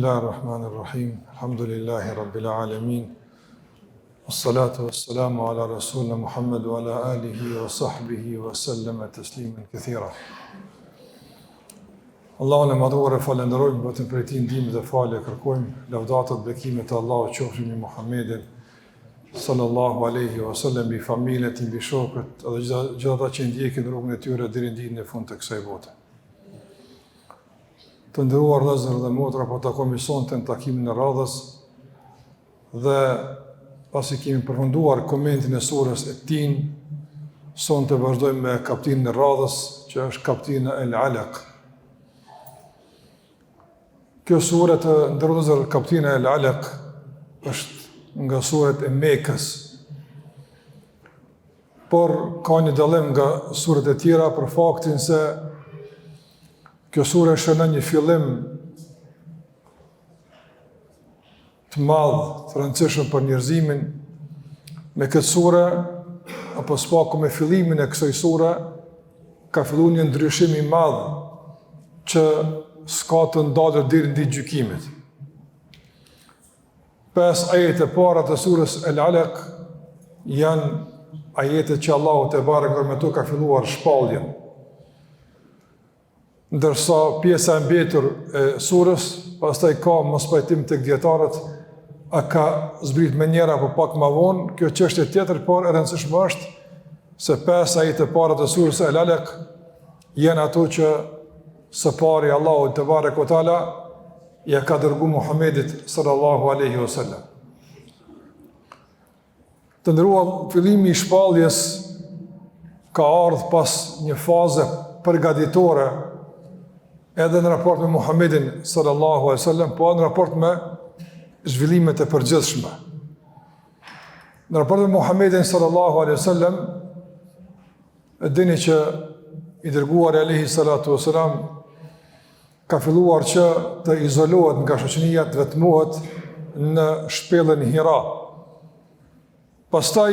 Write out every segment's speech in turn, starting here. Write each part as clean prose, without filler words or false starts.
Bismillahirrahmanirrahim. Alhamdulillahi rabbil alamin. Wassalatu wassalamu ala rasulina Muhammad wa ala alihi wa sahbihi wa sallama tasliman kathira. Allahun e madhuar e falenderojmë, vetëm për ti ndihmë dhe falje kërkojmë. Lavdatat, bekimet e Allahut qofshin mbi Muhammedin sallallahu alaihi wasallam, mbi familjet, mbi shokët dhe gjithë ata që ndjekin rrugën e tyre deri në ditën e fundit të kësaj bote. Të nderuar vëllezër dhe motra, po takojmë sonte në takimin e radhës dhe pasi kemi përfunduar komentin e surës Tin, sonte vazhdojmë me kapitullin e radhës, që është kapitulli El-Alaq. Kjo sure të nderuar kapitulli El-Alaq është nga suret e Mekës, por ka një dallim nga suret e tjera për faktin se kjo sure shënon një fillim të madh, të rëndësishëm për njerëzimin. Me këtë sure, apo spaku me fillimin e kësaj sure, ka filluar një ndryshim i madh që s'ka të ndalur deri në ditën e gjykimit. 5 ajete para të surës El-Alaq janë ajetet që Allahu te bareke me to ka filluar shpalljen. Ndërsa pjesa e mbetur e surës, pastaj ka mos pajtim tek dietarët, a ka zbrit me njëra apo pak më vonë, kjo çështje tjetër, por e rëndësishme është se 5 ajete para të surës El-Alaq janë ato që së pari Allahu te bareke ve teala ja ka dërguar Muhamedit sallallahu alaihi wasallam. Të ndëruar, fillimi i shpalljes ka ardhur pas një faze përgatitore, edhe në raport me Muhammedin sallallahu alaihi wasallam, po në raport me zhvillimet e përgjithshme. Në raport me Muhammedin sallallahu alaihi wasallam, e dini që i dërguari alaihi salatu wasalam ka filluar që të izolohet nga shoqëria, të vetmohet në shpellën Hira. Pastaj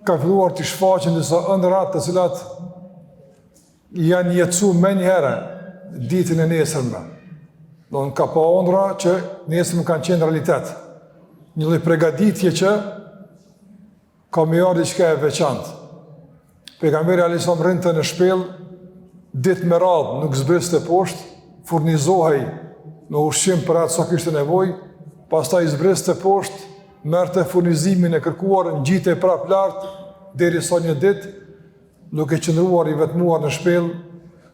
ka filluar të shfaqen disa ëndra të cilat janë jetësuar më një herë ditën e nesërme. Do në ka pa ëndra që nesërme kanë qenë realitet. Një lloj përgatitje që ka më ardhi diçka e veçantë. Pejgamberi alayhis salam rrinte në shpellë ditë me radhë, nuk zbriste poshtë, furnizohej në ushqim për atë sa kishte nevojë, pastaj zbriste poshtë, merrte furnizimin e kërkuar, ngjitej prapë lart derisa një ditë, duke qëndruar i vetmuar në shpellë,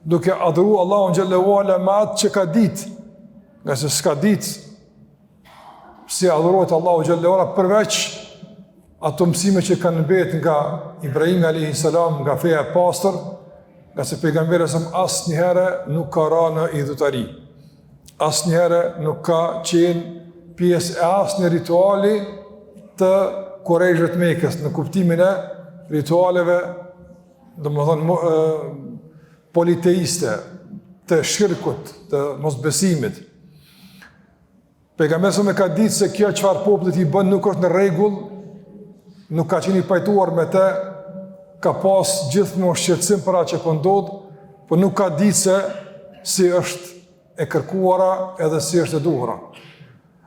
duke adhuruar Allahun xhallahu ala me atë që ka ditë, nga se s'ka ditë si adhurohet Allahu xhallahu ala përveç ato mësime që kanë mbetë nga Ibrahim alayhis salam, nga feja e pastër, nga se pejgamberi asnjëherë nuk ka rënë në idhutari, asnjëherë nuk ka qenë pjesë e asnjë rituali të Kurajshëve të Mekës, në kuptimin e ritualeve, domethënë politeiste, të shirkut, të mosbesimit. Pejgamberi më ka ditë se kjo çfarë popullit i bën nuk është në rregull, nuk ka qenë i pajtuar me të, ka pas gjithmonë shqetësim për atë që po ndodh, por nuk ka ditë se si është e kërkuara edhe si është e duhura.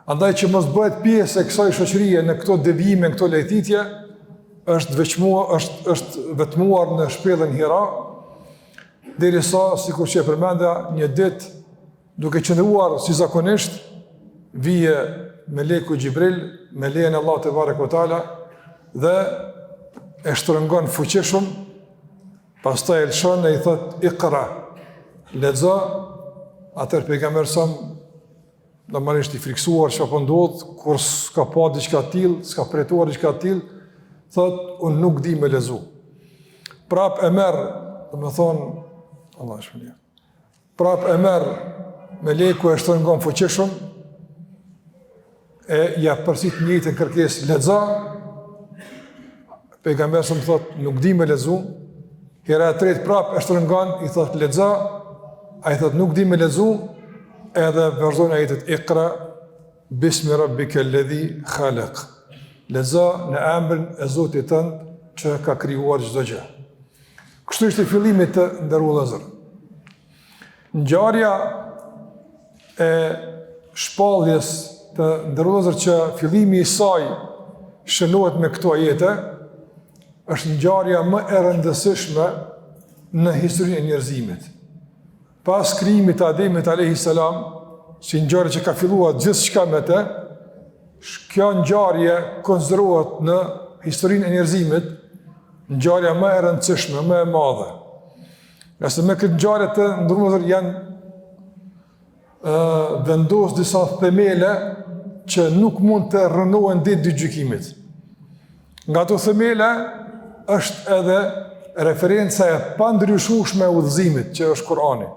Andaj që mos bëhet pjesë e kësaj shoqërie në këto devijime, në këto lejthitje, është vetmuar në shpellën Hira, derisa, sikur që e përmenda, një ditë, duke qëndruar si zakonisht, vije meleku Gjibril, me lejen e Allahut te bareke ve teala, dhe e shtrëngon fuqishëm, pastaj e lëshon e i thot Iqra, lexo. Atëherë pejgamberi sa normalisht i friksuar çfarë po ndodh, kur s'ka pa diçka të tillë, s'ka pretuar diçka të tillë, thot unë nuk di me lexu. Prap e merr, domethënë Allah shpëlbej. Prap e merr meleku, e shtrëngon fuqishëm, e ja përsit njëjtën kërkesë, lexo. Pejgamberi më thot nuk di me lexu. Hera e tretë prap e shtrëngon, i thot lexo. Ai thot nuk di me lexu, edhe vazhdon ajetet Iqra bismi rabbika alladhi khalaq. Lexo në emrin e Zotit tënd që ka krijuar çdo gjë. Kështu ishte fillimi të nderuar vëllezër. Ngjarja e shpalljes të ndërrozër që fillimi i saj shënohet me këto ajete, është ngjarja më e rëndësishme në historinë e njerëzimit. Pas krijimit të Ademit alayhis salam, si ngjarje që ka filluar gjithçka me të, kjo ngjarje konsiderohet në historinë e njerëzimit ngjarja më e rëndësishme, më e madhe. Nëse me këtë ngjarje të ndërrozër janë vendos disa themele që nuk mund të rënohen ditë gjykimit. Nga ato themele është edhe referenca e pandryshueshme e udhëzimit, që është Kurani.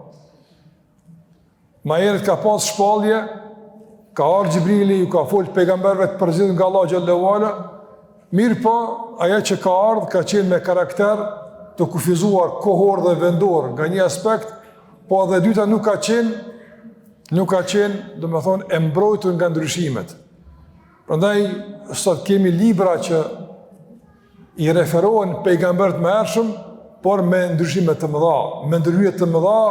Ma herët ka pas shpallje, ka ardhur Xhibrili, ju ka folë pejgamberëve të përzgjedhur nga Allahu xhallahu ala, mirë po, ajo që ka ardhur ka qenë me karakter të kufizuar kohor dhe vendor nga një aspekt, po edhe dyta nuk ka qenë, do me thonë, e mbrojtur nga ndryshimet. Prandaj, sot kemi libra që i referohen pejgamberët më hershëm, por me ndryshime të mëdha, me ndryshime të mëdha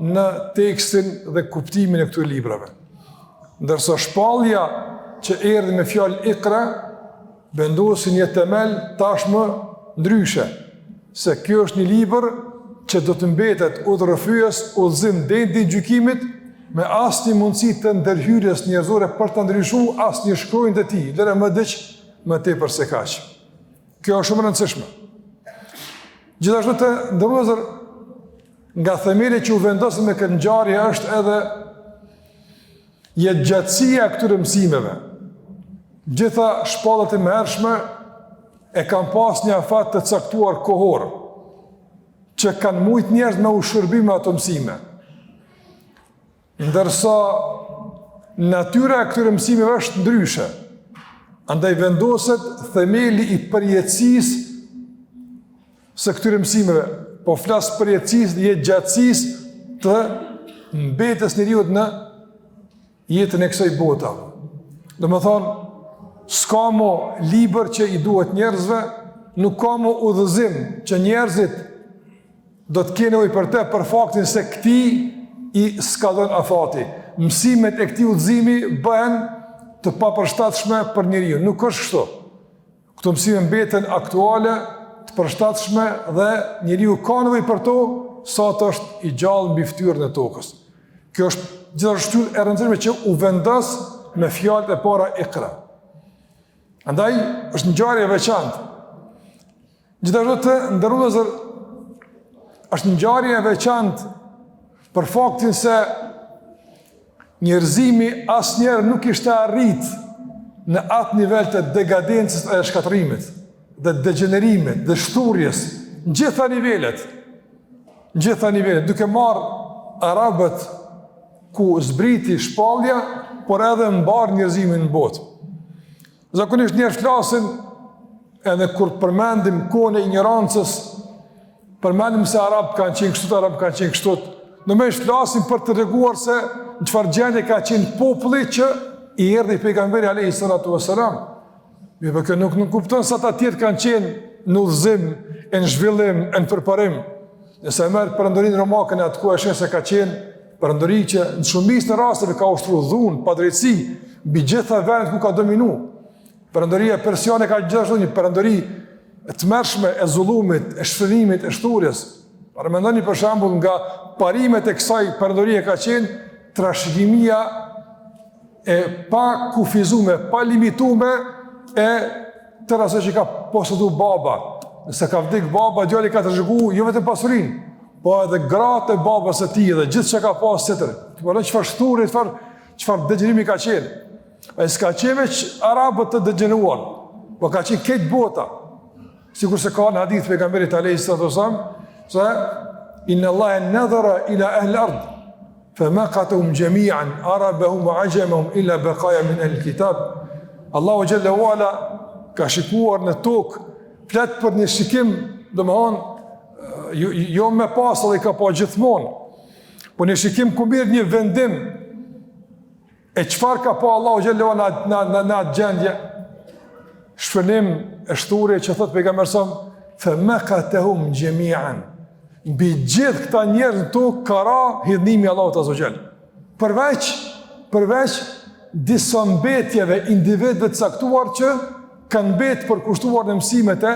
në tekstin dhe kuptimin e këtyre librave. Ndërsa shpallja që erdhi me fjalë Iqra, vendosi një themel tashmë ndryshe, se kjo është një libër që do të mbetet udhërrëfyes, udhëzim deri në gjykimit, me asnjë mundësi të ndërhyrjes njerëzore për të ndryshuar asnjë shkronjë të tij, deri më diç më tepër se kaq. Kjo është shumë e rëndësishme. Gjithashtu të ndërrozër, nga themeli që u vendosën me këtë ngjarje është edhe jetëgjatësia e këtyre mësimeve. Gjitha shpallet e mëhershme e kanë pas një afat të caktuar kohor, që kanë mujt njerëz me u shërbim me ato mësime. Ndërsa natyra e këtyre mësimeve është ndryshe. Andaj vendoset themeli i përjetësisë së këtyre mësimeve, po flas përjetësisë dhe jetëgjatësisë të mbetës njeriu në jetën e kësaj bote. Domethënë, s'ka mo libër që i duhet njerëzve, nuk ka mo udhëzim që njerëzit do të kenë nevojë për të, për faktin se këtij i skadon afati. Mësimet e këtij udhëzimi bëhen të papërshtatshme për njeriu. Nuk është kështu. Këto mësime mbeten aktuale, të përshtatshme dhe njeriu ka nevojë për to sa të është i gjallë mbi fytyrën e tokës. Kjo është gjithashtu e rëndësishme që u vendos me fjalët e para Iqra. Andaj është ngjarje e veçantë. Gjithashtu të ndërrozër, është ngjarje e veçantë për faktin se njerëzimi asnjëherë nuk ishte arrit në atë nivel të degadencës e shkatërimit, dhe degenerimit, dhe shturjes, në gjitha nivelet, duke marrë arabët ku zbriti shpallja, por edhe mbar njerëzimin në botë. Zakonisht njerëz flasin, edhe kur përmendim kohën e ignorancës, përmendim se arabët kanë qenë kështu, arabët kanë qenë kështu. Në me flasin për të treguar se në çfarë gjendje ka qenë populli që i erdhi pejgamberi alayhis salatu wassalam. Mirë, për kjo nuk kupton se ata tjerë kanë qenë në udhëzim, në zhvillim, në përparim. Nëse merr perandorinë romakën e atkohë është se ka qenë perandori që në shumicën e rasteve ka ushtruar dhunë, padrejtësi mbi gjitha vendet ku ka dominuar. Perandoria persiane ka gjithashtu një perandori e tmerrshme e zullumit, e shfrytëzimit, e shturjes. Para mendoni për shembull nga parimet e kësaj perandorie ka qenë trashëgimia e pa kufizuar, pa limituar e tëra se që ka posedu baba. Nëse ka vdik baba, djali ka të rëzhgu jo vetëm pasurinë, po edhe gratë e babas e tij dhe gjithë që ka pas setër. Të përën qëfar shturë, qëfar dëgjenimi ka qenë. E s'ka qeme që arabët të dëgjenuar, po ka qenë këtë bota. Sikur se ka në hadith pejgamberit alayhis salatu wassalam, se inna Allahe nadhara ila ahli ard, fa maqatuhum jami'an arabahum wa ajamahum illa baqaya min ahli kitab. Allahu xhallahu ala ka shikuar në tokë, flet për një shikim, domethënë jo me pas edhe ka pa gjithmonë, po një shikim ku mirë një vendim e çfarë ka pa Allahu xhallahu ala në atë gjendje, shpërnim e shturje që thot pejgamberi sa fa maqatuhum jami'an. Mbi gjithë këta njerëz në tokë ka ra hidhnimi i Allahut azza xal. përveç disa mbetjeve individëve të caktuar që kanë mbetë përkushtuar në mësimet e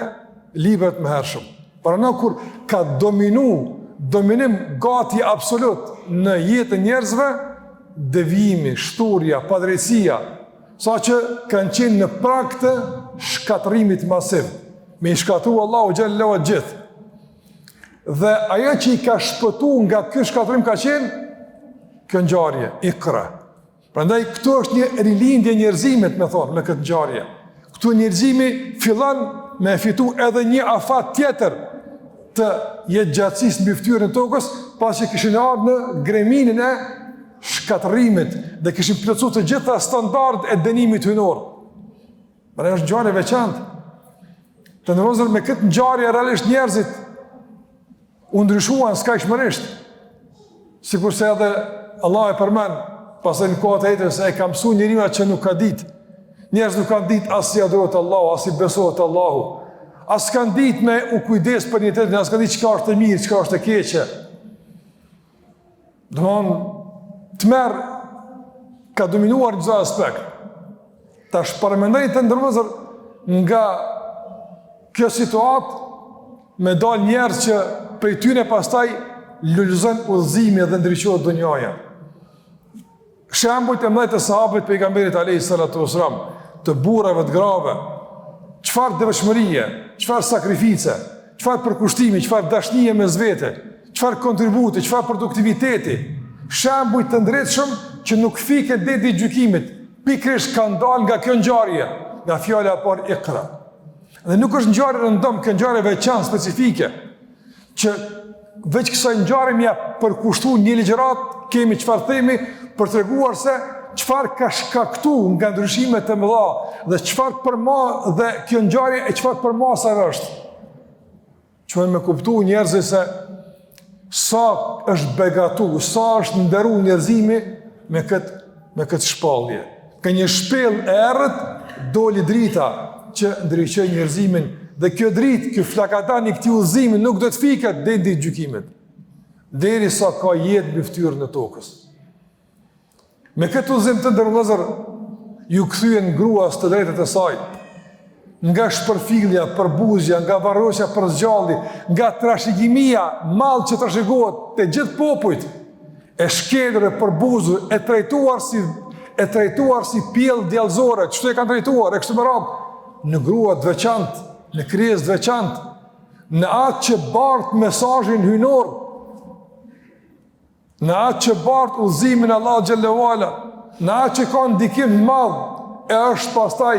librat më hershëm. Para në kur ka dominim gati absolut në jetën njerëzve, devijimi, shturja, padrejtësia, sa që kanë qenë në prag të shkatërimit masiv, me i shkatru Allahu xhallahu ala gjithë. Dhe ajo që i ka shpëtu nga ky shkatërim ka qenë kjo ngjarje, Iqra. Prandaj këtu është një rilindje njerëzimit, me thonë, me këtë ngjarje. Këtu njerëzimi fillon me fitu edhe një afat tjetër të jetë gjatësisë mbi fytyrën e tokës, pasi kishin ardhur në greminin e shkatërimit dhe kishin plotësuar të gjitha standardet e dënimit hyjnor. Pra është ngjarje veçantë. Të ndërozur me këtë ngjarje realisht njerëzit u ndryshuan skajshmërisht. Sikurse edhe Allah e përmend pastaj në kohët e jetës se e ka mësuar njeriu që nuk ka ditë. Njerëz nuk kanë ditë as si adhurohet Allahu, as si besohet Allahu. As kanë ditë me u kujdes për një tjetrin, as kanë ditë çka është e mirë, çka është e keqe. Të merë ka dominuar në gjitha aspekt. Ta shparëmendoj të ndërvëzër nga kjo situatë me dal njerëz që prej tyne pastaj lullëzën udhëzimi dhe ndryqohet dunjaja. Shembujt e mëdhej të sahabët pejgamberit alayhi salatu wasalam, të burrave të grave, çfarë devotshmërie, çfarë sakrifice, çfarë përkushtimi, çfarë dashnie mes vete, çfarë kontributi, çfarë produktiviteti, shembujt të ndritshëm që nuk fiket deri te gjykimit, pikërisht kanë dalë nga kjo ngjarje, nga fjala e parë Iqra. Dhe nuk është ngjarje rëndom, kjo ngjarje veçantë specifike, që veç kësaj ngjarje mja përkushtu një ligjërat, kemi çfarë themi për treguar se çfarë ka shkaktuar nga ndryshimet e mëdha dhe çfarë përma dhe kjo ngjarje e çfarë përmasar është. Që me kuptu njerëzit se sa është begatu, sa është nderu njerëzimi me këtë shpallje. Ka një shpellë e errët doli drita që ndriçoi njerëzimin dhe kjo dritë, kjo flakatan i këtij udhëzimi nuk do të fiket deri ditë gjykimit, derisa ka jetë mbi fytyrën e tokës. Me këtë udhëzim të ndërvëllazër ju kthyen gruas të drejtat e saj, nga shpërfillja, përbuzja, nga varrosja për zgjalli, nga trashëgimia, mall që trashëgohet te gjithë popujt, e shkelur e përbuzur, e trajtuar si pjellë djallëzore, çfarë e kanë trajtuar e kështu me radhë, në grua të veçantë, në krijesë të veçantë, në atë që bart mesazhin hyjnor, në atë që bart udhëzimin Allah xhallahu ala, në atë që ka ndikim madh e është pastaj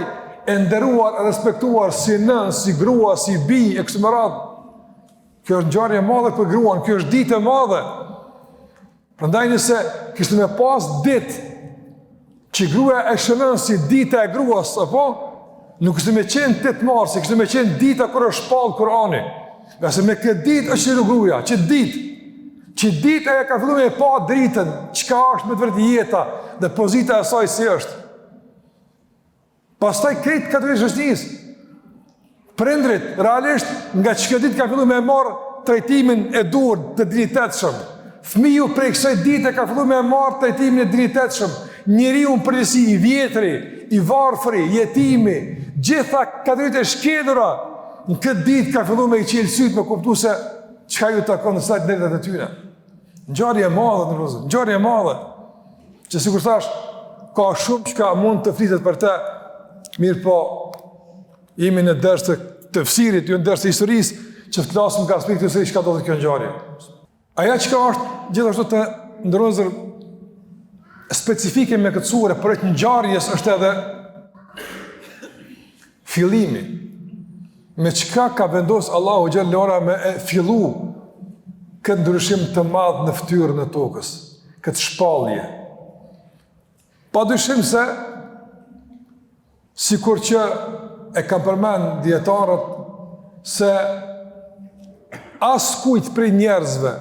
e nderuar, e respektuar si nën, si grua, si bij e kështu me radhë. Kjo është ngjarje e madhe për gruan, kjo është ditë e madhe. Prandaj nëse kishte me pas ditë që gruaja e shënon si dita e gruas, apo nuk kishte me qenë 8 marsi, kishte me qenë dita kur është shpall Kurani. Nga se me këtë ditë është që gruaja, që ditë e ka filluar me pa dritën, çka është me të vërtetë jeta dhe pozita e saj si është. Pastaj krejt katërisht shëqnisë. Prindrit, realisht, nga që kjo ditë ka filluar me marë trajtimin e dur të dinjitetshëm. Fëmiu prej kësaj dite ka filluar me marë trajtimin e dinjitetshëm. Njeriu në përgjithësi i vjetri, i varfëri, jetimi, gjitha katërit e shkelura, në këtë ditë ka filluar me i qelë sytë me kuptu se çka ju takon në sajtë drejtat e tyre. Ngjarje e madhe, në rrëzë, ngjarje e madhe, që sikur thash, ka shumë që mund të flitet për te, mirë po, jemi në ders të tefsirit, jo në ders të historisë, që të flasim nga aspekti i çka do të kjo ngjarje. Aja që është gjithashtu të ndërrozër specifike me këtë sure për këtë ngjarjes është edhe fillimi. Me çka ka vendos Allahu xhallahu ala me e fillu këtë ndryshim të madh në fytyrën e tokës, këtë shpallje. Padyshim se sikur që e kam përmend dietarët se askujt prej njerëzve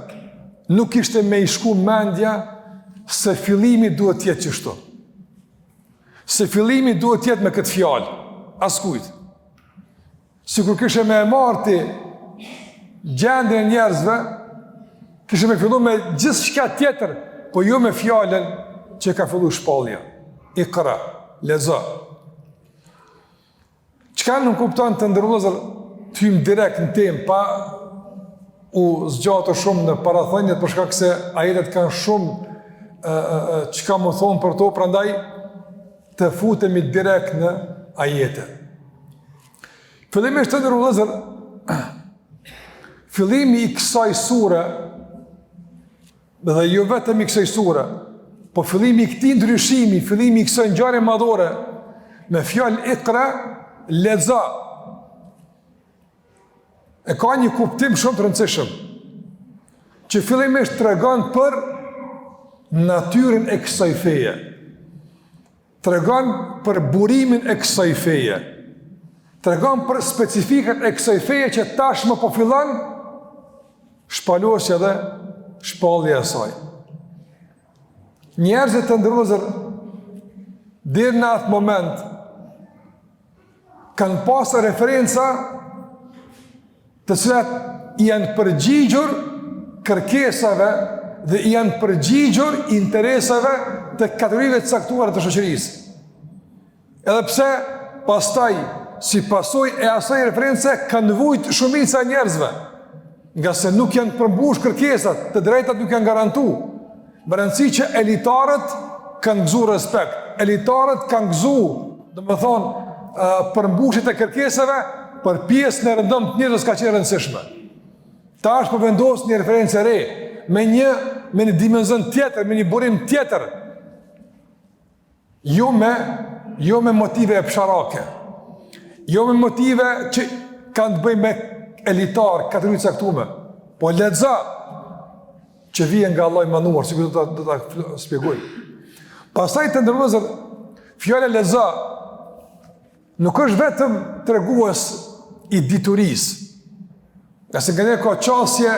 nuk ishte me i shku mendja se fillimi duhet të jetë kështu. Se fillimi duhet të jetë me këtë fjalë, askujt. Sikur kishe me e marti gjendjen e njerëzve, kishe me fillu me gjithë shka tjetër, po jo me fjallën që ka fillu shpallja. Iqra, lexo. Çka nuk kupton të ndërlozër të hym direkt në temë, pa u zgjatur shumë në parathënjet, për shkak se ajetet kanë shumë çka më thonë për to, prandaj të futemi direkt në ajete. Fillimisht të ndërlozër, fillimi i kësaj sure, dhe jo vetëm i kësaj sure, po fillimi i këtij ndryshimi, fillimi i kësaj ngjarje madhore, me fjalë Iqra, lexo, e ka një kuptim shumë të rëndësishëm, që fillimisht tregon për natyrën e kësaj feje, tregon për burimin e kësaj feje, tregon për specifikat e kësaj feje që tashmë po fillon shpalosja dhe shpallja e saj. Njerëzit të ndërlozër deri në atë moment kanë pasur referenca të cilat janë përgjigjur kërkesave dhe janë përgjigjur interesave të kategorive të caktuara të shoqërisë. Edhe pse pastaj si pasojë e asaj reference kanë nevojë shumica e njerëzve, nga se nuk janë përmbush kërkesat, të drejtat nuk janë garantuar. Më rëndësi që elitarët kanë gëzu respekt, elitarët kanë gëzu, dhe më thonë, përmbushit e kërkesave për pjesë në rëndëm të njërës ka qenë rëndësishme. Ta është përvendos një referencë e re, me një dimenzion tjetër, me një burim tjetër, jo me motive e psharake, jo me motive që kanë të bëjmë me elitar, kategorisë caktuar, po lexo që vjen nga Allahu i Manduar, si do ta shpjegoj. Pastaj të ndërlozër, fjala lexo nuk është vetëm tregues i diturisë. Nëse nganjëherë ka qasje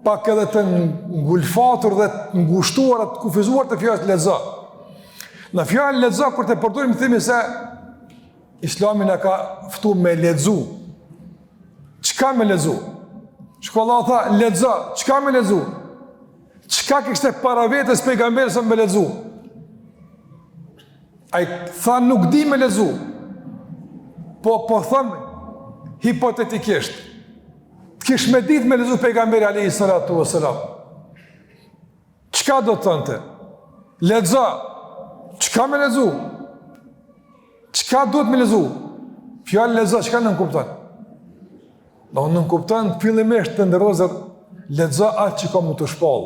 pak edhe të ngulfatur dhe të ngushtuar, të kufizuar të fjalës lexo. Në fjalën lexo kur të përdorim themi se Islami na ka ftuar me lexu. Çka me lexu? Shkolla tha lexo, çka me lexu? Çka kishte para vetes pejgamberi sa me lexu? Ai tha nuk di me lexu. Po them hipotetikisht. Kish me ditë me lexu pejgamberi alayhi salatu wasalam. Çka do të thonte? Lexo. Çka me lexu? Çka duhet me lexu? Fjalë lexo çka nuk kupton. Do nuk kupton fillimisht të ndërozë lexo atë që ka më të shpall.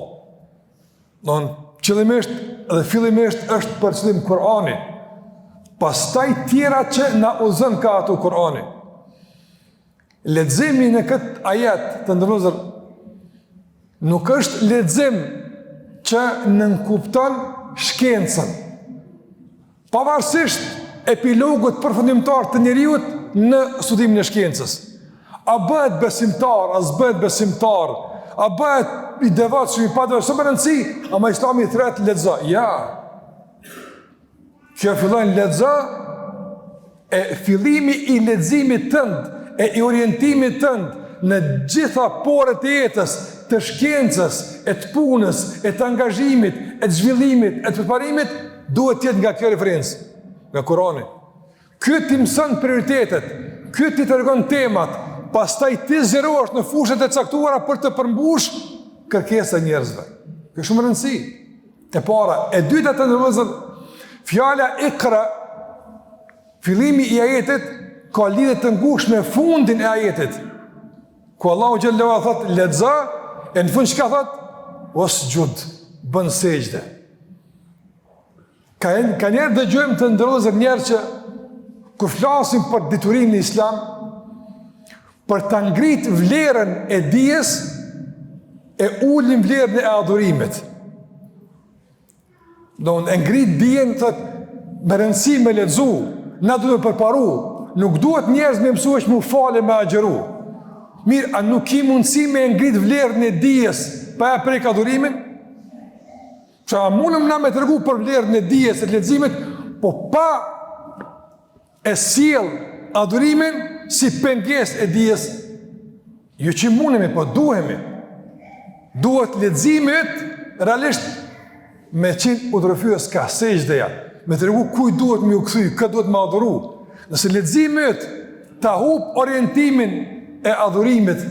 Do qëllimisht dhe fillimisht është për qëllim Kur'ani. Pastaj tjera që na udhëzon ka ato Kur'ani. Leximi në këtë ajet të ndërozë nuk është lexim që nënkupton shkencën. Pavarësisht epilogut përfundimtar të njeriut në studimin e shkencës. A bëhet besimtar, a s'bëhet besimtar, a bëhet i devotshëm, i pa devotshëm, s'ka rëndësi, ama Islami thret lexo. Ja. Kjo fillon lexo, e fillimi i leximit tënd, e i orientimit tënd në gjitha porët e jetës, të shkencës, e të punës, e të angazhimit, e të zhvillimit, e të përparimit, duhet tjetë nga kjo referencë, nga Kurani. Ky ti mëson prioritetet, ky ti tregon temat, pastaj ti zgjerohesh në fushat e caktuara për të përmbush kërkesa e njerëzve. Kjo është shumë rëndësi. E para, e dyta të ndërlozë, fjala Iqra, fillimi i ajetit ka lidhje të ngushtë me fundin e ajetit. Ku Allahu xhallahu ala thot lexo, e në fund çka thot? Wasjud, bën sejdë. Ka njerë dëgjojmë të ndërlozër njerë që kur flasim për diturinë në Islam, për të ngrit vlerën e dijes, e ullim vlerën e adhurimit. Do në ngrit dijen, me rëndësi me lexu, na duhet me përparu, nuk duhet njerëz me mësu është mu fale me agjeru. Mirë, a nuk i mundësi me ngrit vlerën e dijes, pa e prek adhurimin? Që a mundëm na me të regu për vlerën e dijes e të leximit, po pa e sjell adhurimin si pengesë e dijes. Jo që mundemi, po duhemi. Duhet leximit realisht me qenë udhërfyes ka sejdëja, me të regu kuj duhet me u kthy, kë duhet me adhuru. Nëse leximet ta hub orientimin e adhurimit,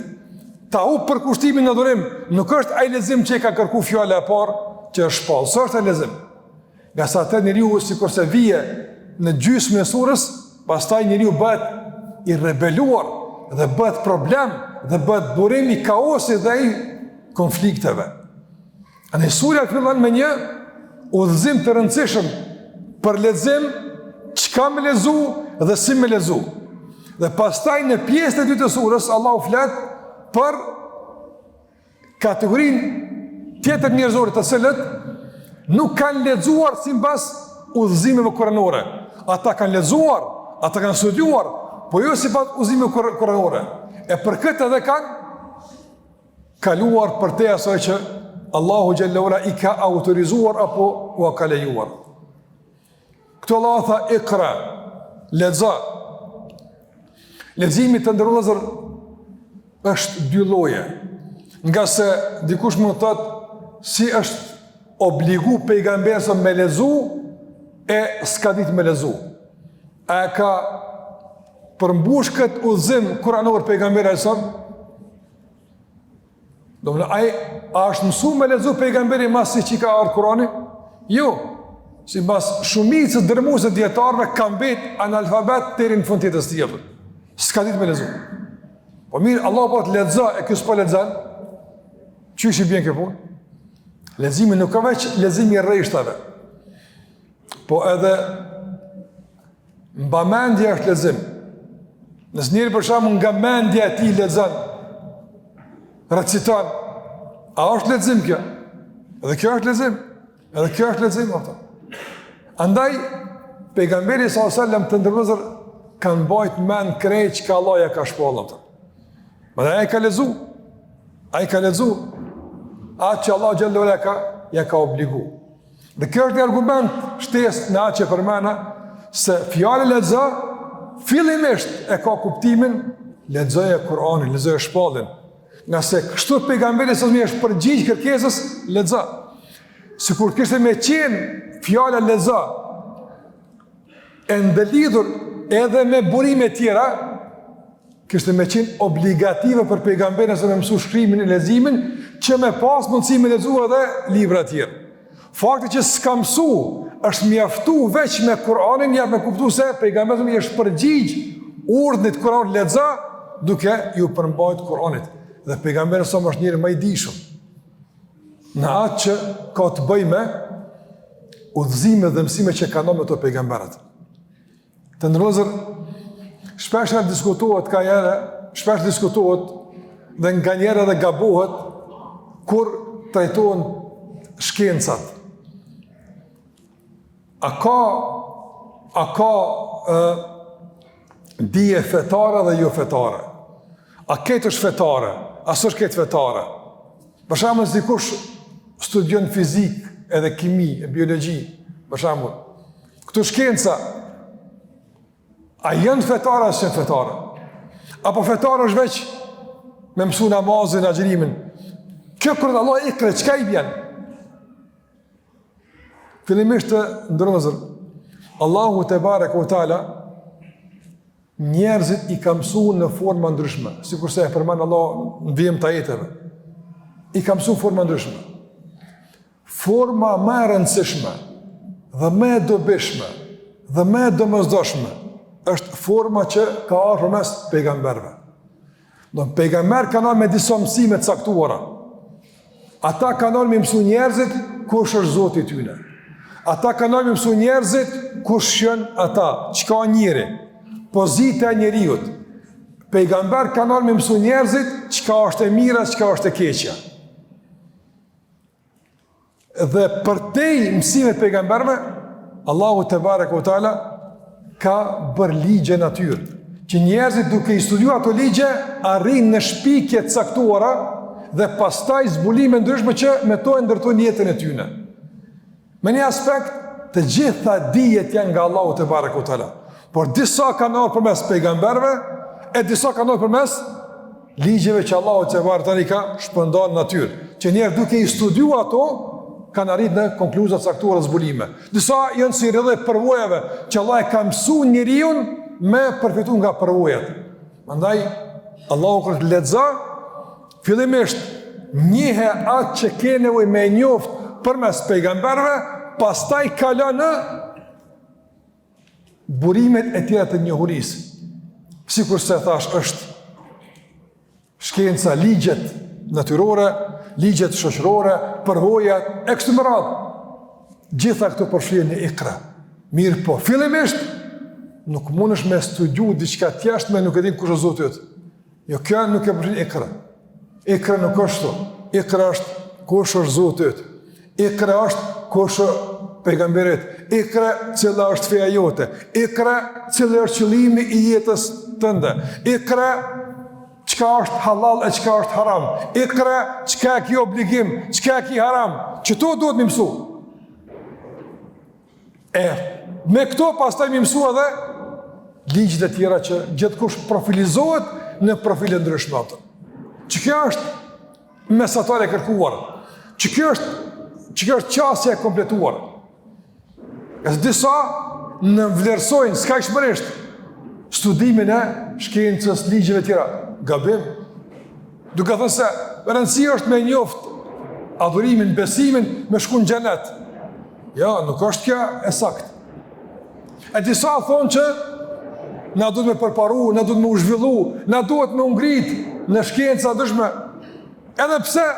ta hub përkushtimin në adhurim, nuk është ai lexim që e ka kërku fjala e parë që është shpallë, s'është ai lexim. Nga sa atë njeriu sikurse vije në gjysmën e surës, pastaj njeriu bëhet i rebeluar dhe bëhet problem dhe bëhet burim i kaosit dhe i konflikteve. Anë surja fillon me një udhëzim të rëndësishëm për lexim, çka me lezu dhe si me lezu. Dhe pastaj në pjesën e dytë të surës Allahu flet për kategorinë tjetër njerëzore të cilët nuk kanë lexuar sipas udhëzimeve kuranore. Ata kanë lexuar, ata kanë studiuar, po jo sipas udhëzimeve kuranore. E për këtë edhe kanë kaluar për te asaj që Allahu xhallahu ala i ka autorizuar apo u ka lejuar. Këto Allah tha ikra, lexo. Leximi të ndërlozur është dy lloje. Nga se dikush mund të thotë si është obligu pejgamberi me lezu e s'ka ditë me lezu. A ka përmbush këtë udhëzim kuranor pejgamberi sa? Do më a është mësu me lezu pejgamberi mas si që ka ardhur Kurani? Jo. Si mas shumicës dërmuese dietarëve kanë bet analfabet deri në fund jetës tij. S'ka ditë me lezu. Po mirë, Allah po të lexo e ky s'po lexon. Çish i bën kjo punë? Leximi nuk ka veç leximi i rreshtave. Po edhe mbamendja është lexim. Nëse njëri për shkakun nga mendja e tij lexon, reciton, a është lexim kjo? Edhe kjo është lexim. Edhe kjo është lexim ato. Andaj pejgamberi sallallahu alajhi wasallam të ndërmëzër kanë bajt mend krejt që Allah ja ka shpallë ato. Më ai ka lexu. Ai ka lexu atë që Allah xhallahu ala ja ka obligu. Dhe kjo është një argument shtesë në atë që përmena se fjala lexo fillimisht e ka kuptimin lexoje Kur'anin, lexoje shpallën. Nga se kështu pejgamberi sa më është përgjigj kërkesës lexo. Sikur kishte me qenë fjala lexo e ndëlidhur edhe me burime tjera, kishte me qenë obligative për pejgamberin sa me mësu shkrimin e leximin, që me pas mundësi me lexu edhe libra të tjerë. Fakti që s'ka mësu është mjaftu veç me Kur'anin, ja me kuptu se pejgamberi është përgjigj urdhnit Kur'an lexo duke ju përmbajtur Kur'anit. Dhe pejgamberi sa është njëri më i dijshëm në atë që ka të bëjë me udhëzime dhe mësime që kanë me të pejgamberët. Të ndërlozër, shpesh diskutohet ka jere, shpesh diskutohet dhe nga njëre dhe gabohet kur trajtohen shkencat. A ka dije fetare dhe jo fetare? A ketë është fetare? A së është ketë fetare? Për shembull, dikush studion fizik, edhe kimi, e biologji, për shembull. Këto shkenca, a janë fetare a janë fetare? Apo fetare është veç me mësu namazin, agjërimin? Kjo kërët Allah ikre, qka i bjen? Fillimisht të ndërëzër, Allahu te barek o tala, njerëzit i ka mësu në forma ndryshme, si kurse e përmanë Allah në vijem të ajeteve, i ka mësu në forma ndryshme. Forma më e rëndësishme, dhe më e dobishme, dhe më e domosdoshme, është forma që ka ardhur përmes pejgamberëve. Do pejgamber kanë me disa mësime të caktuara. Ata kanë me mësu njerëzit kush është Zoti i tyre. Ata kanë me mësu njerëzit kush janë ata, çka njëri, pozita e njeriut. Pejgamber kanë me mësu njerëzit çka është e mira, çka është e keqja. Dhe për te mësimet pejgamberëve, Allahu te barek o taala ka bërë ligje natyrë, që njerëzit duke i studiuar ato ligje arrin në shpikje të caktuara dhe pastaj zbulime ndryshme që me to e ndërtojnë jetën e tyre. Me një aspekt, të gjitha dijet janë nga Allahu te barek o taala, por disa kanë ardhur përmes pejgamberëve e disa kanë ardhur përmes ligjeve që Allahu te barek o taala ka shpërndarë në natyrë, që njerëzit duke i studiuar ato kanë arrit në konkluzat saktuara zbulime. Disa janë si rrjedhë përvojave që Allah e ka mësuar njeriu me përfitu nga përvojat. Prandaj Allahu kur lexo fillimisht njihe atë që ke nevojë me njoft përmes pejgamberëve, pastaj kalon në burimet e tjera të njohurisë. Sikur se thash, është shkenca, ligjet natyrore, ligjet shoqërore, përvojat, e kështu me radhë. Gjitha këto përfshihen në Iqra. Mirë po, fillimisht nuk mundesh me studiu diçka të jashtme, nuk e din kush është Zoti yt. Jo, kjo nuk e përfshin Iqra. Iqra nuk është to. Iqra është kush është Zoti yt. Iqra është kush pejgamberi. Iqra cila është feja jote. Iqra cili është qëllimi i jetës tënde. Iqra çka është halal e çka është haram. Iqra çka ke obligim, çka ke haram. Çto duhet më mësu. Me këto pastaj më mësua edhe ligjet e tjera që gjithkush profilizohet në profile ndryshme ato. Që kjo është mesatare e kërkuar. Që kjo është qasja e kompletuar. E disa në vlerësojnë skajshmërisht studimin e shkencës, ligjeve tjera. Gabim. Duke thënë se rëndësia është me njoft adhurimin, besimin, me shku në xhenet. Ja, nuk është kjo e saktë. E disa thonë që na duhet me përparu, na duhet me u zhvillu, na duhet me ngrit në shkenca ndryshme. Edhe pse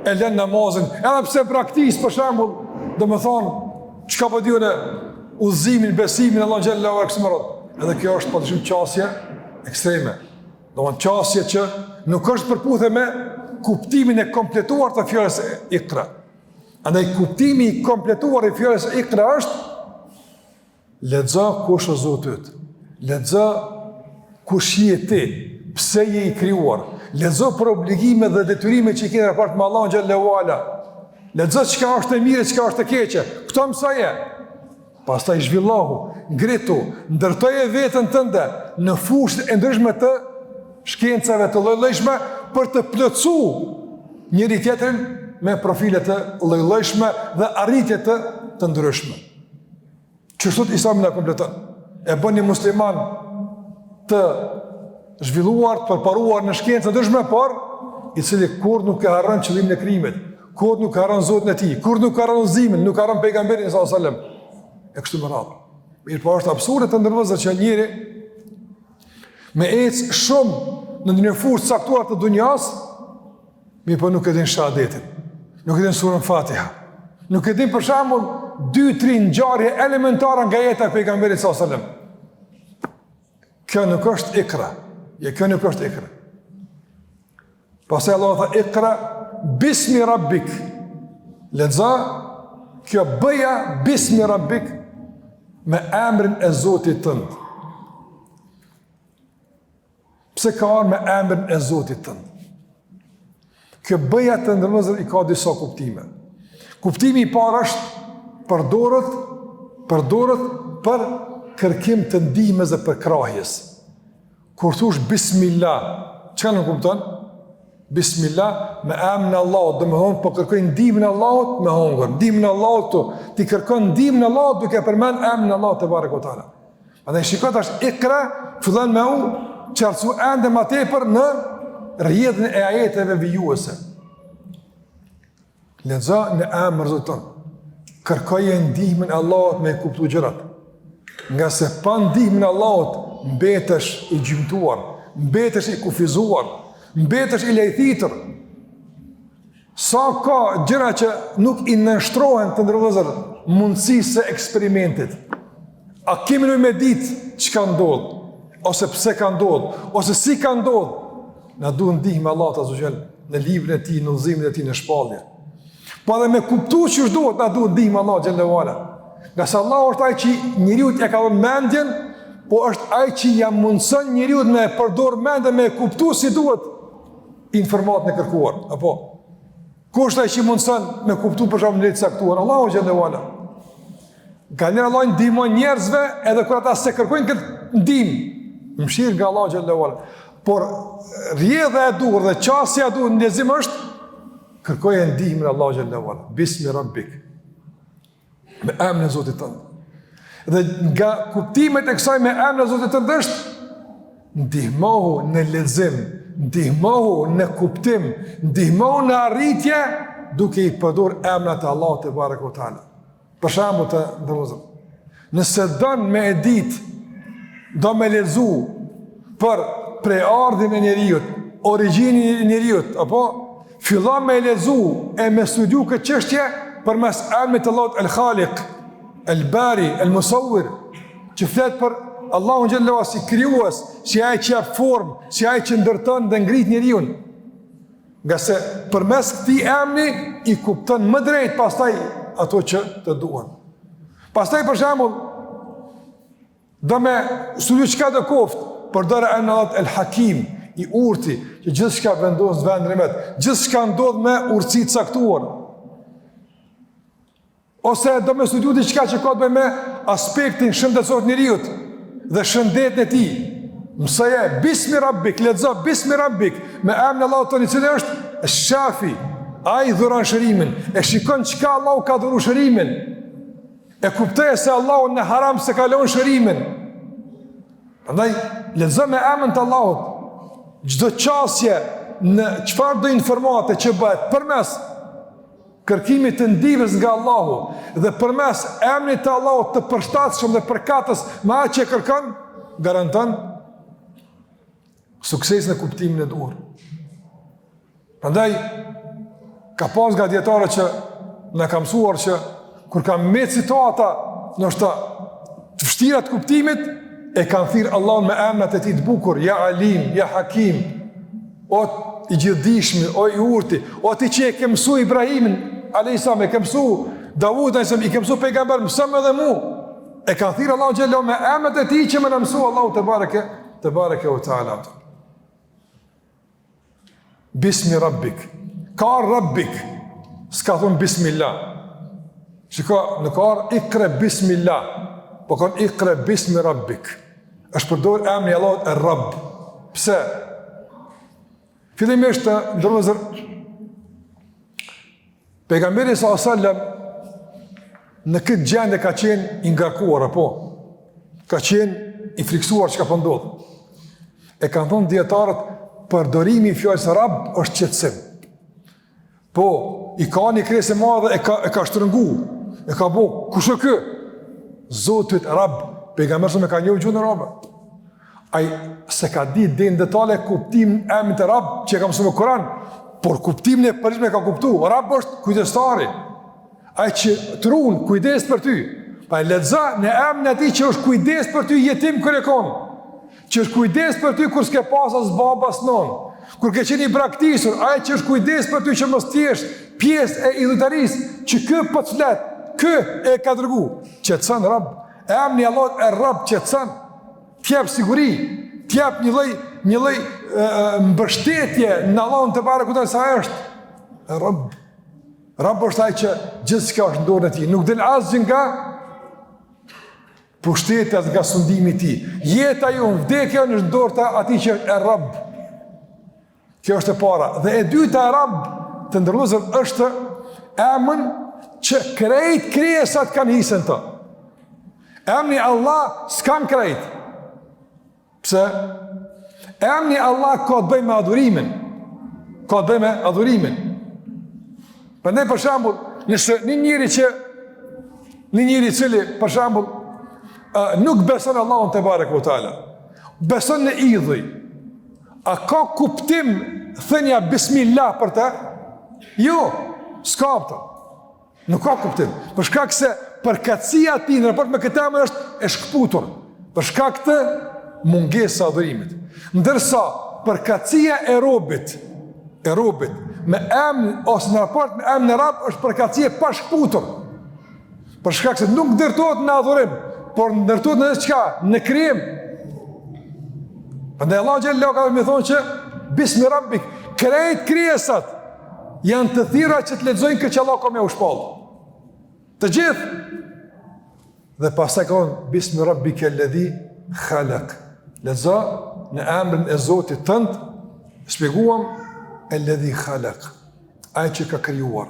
e lën namazin, edhe pse praktikis për shembull, domethënë, çka po diun e udhëzimin, besimin Allah xhallahu ala kësaj. Edhe kjo është padyshim qasje ekstreme. Domethënë qasje që nuk është përputhje me kuptimin e kompletuar të fjalës Iqra. Andaj kuptimi i kompletuar i fjalës Iqra është lexo kush është Zoti yt. Lexo kush je ti, pse je i krijuar. Lexo për obligime dhe detyrime që i ke raport me Allahun xhallahu ala. Lexo çka është e mirë, çka është e keqe. Kto mësoje. Pastaj zhvillohu, ngritu, ndërtoje veten tënde në fushë e ndryshme të shkencave të lloj-llojshme për të plotësuar njëri tjetrin me profile të lloj-llojshme dhe arritje të ndryshme. Çështot Islami na kompleton. E bën një musliman të zhvilluar, të përparuar në shkencë ndryshme, por i cili kur nuk e harron qëllimin e krijimit, kur nuk harron Zotin e tij, kur nuk harron udhëzimin, nuk harron pejgamberin sallallahu alajhi wasallam. E kështu me radhë. Mirë, po është absurde të ndërvëzër që njëri me ecë shumë në një fushë caktuar të dunjas, mirë po nuk e din shahadetin, nuk e din surën Fatiha, nuk e din për shembull 2-3 ngjarje elementare nga jeta e pejgamberit sallallahu alajhi wasallam. Kjo nuk është Iqra. Kjo nuk është Iqra. Pastaj Allah tha Iqra bismi rabbik. Lexo, kjo bëja bismi rabbik me emrin e Zotit tënd. Pse ka arë me emrin e Zotit tënd? Kjo bëja të ndërmëzër i ka disa kuptime. Kuptimi i parë është përdorët për kërkim të ndihmës dhe për krahjes. Kur thush Bismillah, çka nuk kupton? Bismillah me emrin e Allahut, do të thonë po kërkoj ndihmën e Allahut me hungur, ndihmën e Allahut tu, ti kërkon ndihmën e Allahut duke përmend emrin e Allahut te barekutaala. Andaj shikoj tash Iqra fillon me u qartësu ende më tepër në rrjedhën e ajeteve vijuese. Lexo në emrin e Zotit. Kërkoje ndihmën e Allahut me kuptu gjërat. Nga se pa ndihmën e Allahut mbetesh i gjymtuar, mbetesh i kufizuar, mbetesh i lejthitur. Sa ka gjëra që nuk i nështrohen të ndërvëzër mundësisë së eksperimentit. A kemi në me ditë që ka ndodhë, ose pse ka ndodhë, ose si ka ndodhë. Na duhet ndihmë Allahut azza wa jall në librin e tij, në udhëzimin e tij, në shpallje. Po edhe me kuptu që është duhet, na duhet ndihmë Allahut xhallahu ala. Nga se Allah është ai që njeriu e ka dhënë mendjen, po është ai që ja mundson njeriu me përdor mendjen me kuptu si duhet informatën e kërkuar. Apo kush është ai që mundson me kuptu për shkak të saktuar? Allahu xhallahu ala. Gjallë Allah ndihmon njerëzve edhe kur ata se kërkojnë këtë ndihmë, mëshirë nga Allahu xhallahu ala. Por rrjedha e duhur dhe qasja e duhur në ndezim është kërkoje ndihmën Allahu xhallahu ala. Bismi rabbik. Me emrin e Zotit tënd. Dhe nga kuptimet e kësaj me emrin e Zotit tënd është ndihmohu në lexim, ndihmohu në kuptim, ndihmohu në arritje duke i përdor emrat e Allahut te barekuhu teala. Për shembull të ndërmozëm. Nëse don me e ditë, do me lexu për preardhjen e njeriu, origjinin e njeriu, apo fillon me lexu e me studiu këtë çështje përmes emrit të Allahut El-Khaliq, El-Bari, El-Musawwir, që flet për Allahun xhallahu si krijues, si ai që jep formë, si ai që ndërton dhe ngrit njeriu. Nga se përmes këtij emri i kupton më drejt pastaj ato që të duan. Pastaj për shembull do me studiu çka do koft, përdor emrin Allahut El-Hakim, i urti, që gjithçka vendos në vendin e vet, gjithçka ndodh me urtësi të caktuar. Ose do me studiu diçka që ka të bëjë me aspektin shëndetësor të njeriu dhe shëndetin e tij. Mësoje Bismi Rabbik, lexo Bismi Rabbik me emrin e Allahut i cili është Shafi, ai dhuron shërimin, e shikon çka Allahu ka dhuruar shërimin. E kuptoj se Allahu në haram se ka lënë shërimin. Prandaj lexo me emrin të Allahut. Çdo çështje në çfarë do informate që bëhet përmes kërkimit të ndihmës nga Allahu dhe përmes emrit të Allahut të përshtatshëm dhe përkatës me atë që kërkon, garanton sukses në kuptimin e duhur. Prandaj ka pas nga dietarët që na ka mësuar që kur ka me situata ndoshta të vështira të kuptimit, e kanë thirr Allahun me emrat e tij të bukur, ja Alim, ja Hakim, o i gjithdijshëm, o i urti, o ti që e ke mësuar Ibrahimin alayhis salam, e ke mësuar Davud alayhis salam, i ke mësuar pejgamber, mësojmë edhe mu. E kanë thirr Allahun xhallahu me emrat e tij që më na mësua Allahu te bareke u taala. Bismi Rabbik. Ka Rabbik. S'ka thon Bismillah. Shiko, në ka ikra Bismillah, po kanë ikra Bismi Rabbik. Është përdor emri i Allahut Er-Rabb. Pse? Fillimisht ndërmëzër pejgamberi sallallahu alajhi wasallam në këtë gjendje ka qenë i ngarkuar, apo ka qenë i friksuar çka po ndodh. E kanë thonë dietarët, përdorimi i fjalës Rabb është qetësim. Po, i ka një kresë e madhe, e ka shtrëngu, e ka bo, kush e kë? Zotit Rabb, pejgamberi më ka njohur gjuhën arabe. Ai se ka ditë dhe në detale kuptim emrit të Rabb që e ka mësuar në Kur'an, por kuptimin e përgjithshëm e ka kuptuar. Rabb është kujdestari, ai që trun, kujdes për ty. Pa lexo në emrin e tij që është kujdes për ty jetim kur e kon, që është kujdes për ty kur s'ke pas as baba as non, kur ke qenë i braktisur, ai që është kujdes për ty që mos ti jesh pjesë e idhujtarisë, që kë po të flet, kë e ka dërgu. Qetson Rabb, emri i Allahut Er-Rabb qetson. T'jep siguri, t'jep një lloj mbështetje në Allahun te barekuhu te sa është Rabb. Rabb është ai që gjithçka është në dorën e tij, nuk del asgjë nga pushteti as nga sundimi i tij. Jeta jon, vdekja është në dorë të atij që është Rabb. Kjo është e para. Dhe e dyta e Rabb të ndërlozur është emri që krejt krijesat kanë hisën të. Emri Allah s'kan krejt. Pse? Emri Allah ka të bëjë me adhurimin. Ka të bëjë me adhurimin. Prandaj për shembull, nëse një njeri i cili për shembull nuk beson Allahun te barekuhu teala, beson në idhuj, a ka kuptim thënia Bismillah për të? Jo, s'ka të. Nuk ka kuptim. Për shkak se përkatësia e tij në raport me këtë emër është e shkputur. Për shkak të mungesa adhurimit. Ndërsa përkatësia e robit me emrin ose në raport me emrin e Rabb është përkatësia pa shkputur. Për shkak se nuk ndërtohet në adhurim, por ndërtohet në çka? Në krijim. Prandaj Allahu xhallahu ka më thonë që Bismi Rabbik, krejt krijesat janë të thira që të lexojnë këtë që Allah ka më u shpall. Të gjithë. Dhe pastaj ka thonë Bismi Rabbika alladhi khalaq. Lexo në emrin e Zotit tënd, shpjeguam alladhi khalaq. ai që ka krijuar.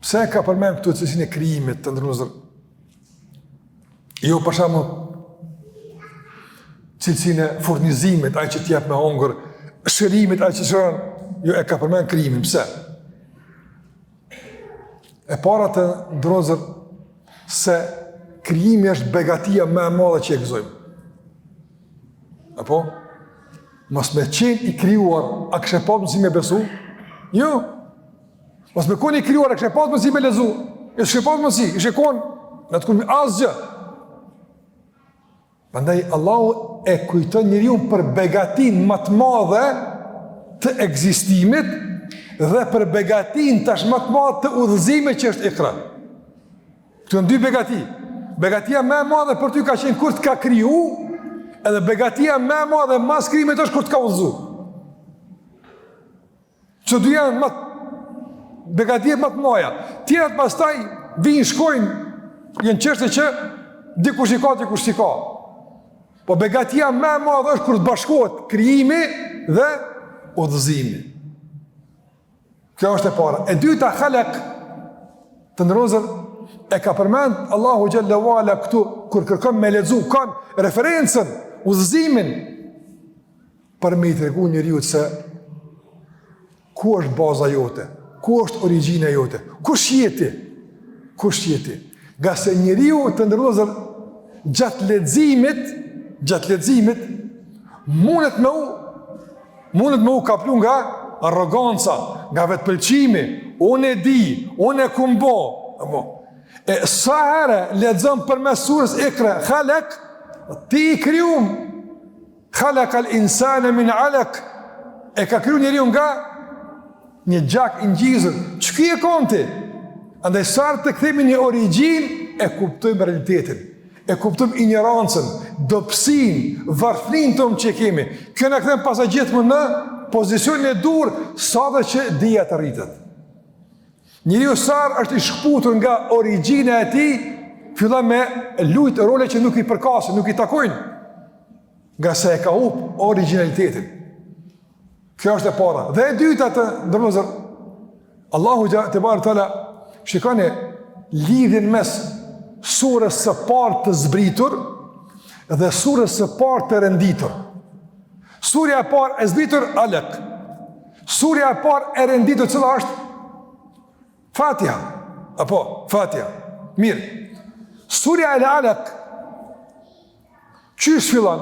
Pse ka përmend këtu cilësinë e krijimit të ndërmjetësor? Jo për shembull cilësinë e furnizimit, ai që t'jap me hongër, shërimit, ai që shëron, jo e ka përmend krijimin. Pse? E para të ndërmjetësor se krijimi është begatia më e madhe që e gëzojmë. Apo? Mos me qenë i krijuar, a kështë e pasë mësi me besu? Jo. Mos me koni i krijuar, a kështë e pasë mësi me lezu? E kështë e pasë mësi, i shekon, në të kurmi asgjë. Prandaj Allahu e kujton njeriu për begatin më të madhe të ekzistimit dhe për begatin tash më të madhe të udhëzimit që është Iqra. Këto janë dy begati. Begatia më e madhe për ty ka qenë kur të ka kriju, edhe begatia më e madhe mas krijimit është kur të ka udhëzu. Që dy janë begatia më të mëdha. Tjerat pastaj vinë shkojnë, janë çështje që dikush i ka, dikush i ka. Po begatia më e madhe është kur të bashkohet krijimi dhe udhëzimi. Kjo është e para. E dyta khalaq të ndërozër e ka përmend Allahu xhallahu ala këtu kur kërkon me lexu kanë referencën, udhëzimin për me i tregu njeriu se ku është baza jote, ku është origjina jote, kush jeti? Kush jeti? Nga se njeriu të ndërozër gjatë leximit mundet me u kaplu nga arroganca, nga vetpëlqimi, unë e di, unë e kumbo. E sa herë lexon përmes surës Iqra, khalaq, ti i krijuam, khalaq al-insana min 'alaq, e ka kriju njeriu nga një gjak i ngjizur. Ç'ky e konti? Andaj sa të kthehemi në origjinë e kuptojmë realitetin, e kuptojmë ignorancën, dobësinë, varfërinë tonë që kemi. Kjo na kthen pas gjithmonë në pozicionin e dur, sado që dija të rritet. Njeriu sa është i shkputur nga origjina e tij, fillon me lut role që nuk i përkasin, nuk i takojnë, nga se e ka hup origjinalitetin. Kjo është e para. Dhe e dyta të ndërmjetësor, Allahu te bartala shikoni lidhjen mes surës së parë të zbritur dhe surës së parë të renditur. Surja e parë e zbritur Alaq. Surja e parë e renditur cila është Fatiha. Apo Fatiha. Mirë. Surja e Alaq çish fillon?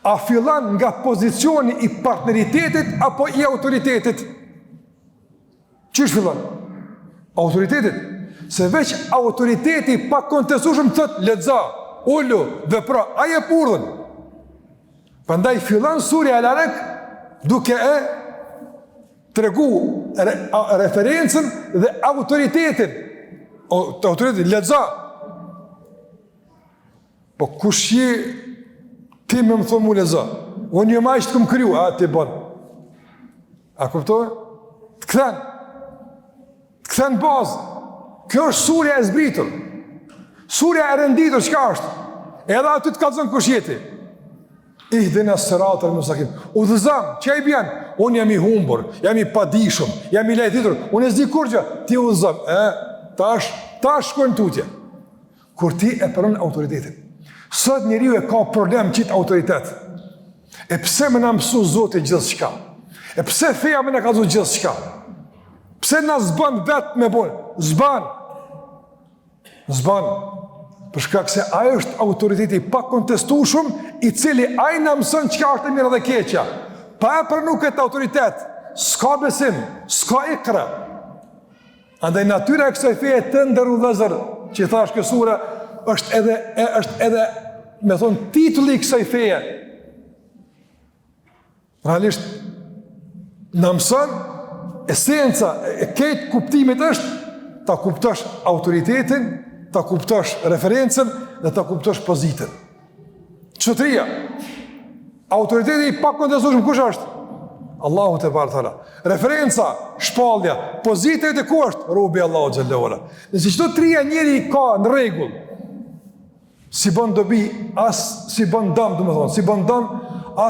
A fillon nga pozicioni i partneritetit apo i autoritetit? Çish fillon? Autoritetit. Se veç autoriteti pa kontestueshëm thot lexo, ulu, vepro, ai e purdhën. Prandaj fillon surja e Alaq duke e tregu referencën dhe autoritetin. Autoritetin lexo. Po kush je ti më thonë mu lexo? Unë jam ai që kam kriju, a ti bon. A kuptoj? Të kthen bazë. Kjo është surja e zbritur. Surja e renditur, çka është? Edhe aty të kallzon kush jeti. Ihdina siratal mustaqim. Udhëzon, çai bën? Unë jam i humbur, jam i padijshëm, jam i lehtitur. Unë s'di kur gjë, ti udhëzon. Tash shkojnë tutje. Kur ti e pranon autoritetin. Sot njeriu e ka problem qit autoritet. E pse më na mësu Zoti gjithçka? E pse feja më na ka dhënë gjithçka? Pse na zban vetë me bon? Zban. Për shkak se ai është autoriteti pa kontestueshëm, i cili ai na mëson çka është e mirë dhe e keqja. Pa e pranuar këtë autoritet, s'ka besim, s'ka Iqra. Andaj natyra e kësaj feje të ndërudhëzër, që thash kjo sura, është edhe me thonë titulli i kësaj feje. Realisht na mëson esenca e këtë kuptimit është ta kuptosh autoritetin, ta kuptosh referencën dhe ta kuptosh pozitën. Çotria. Autoriteti i pakontestueshëm kush është? Allahu te barthala. Referenca, shpallja, pozita e ku është? Robi Allahu xhallahu ala. Nëse çdo trija njeri ka në rregull, si bën dobi, si bën dëm, domethënë, si bën dëm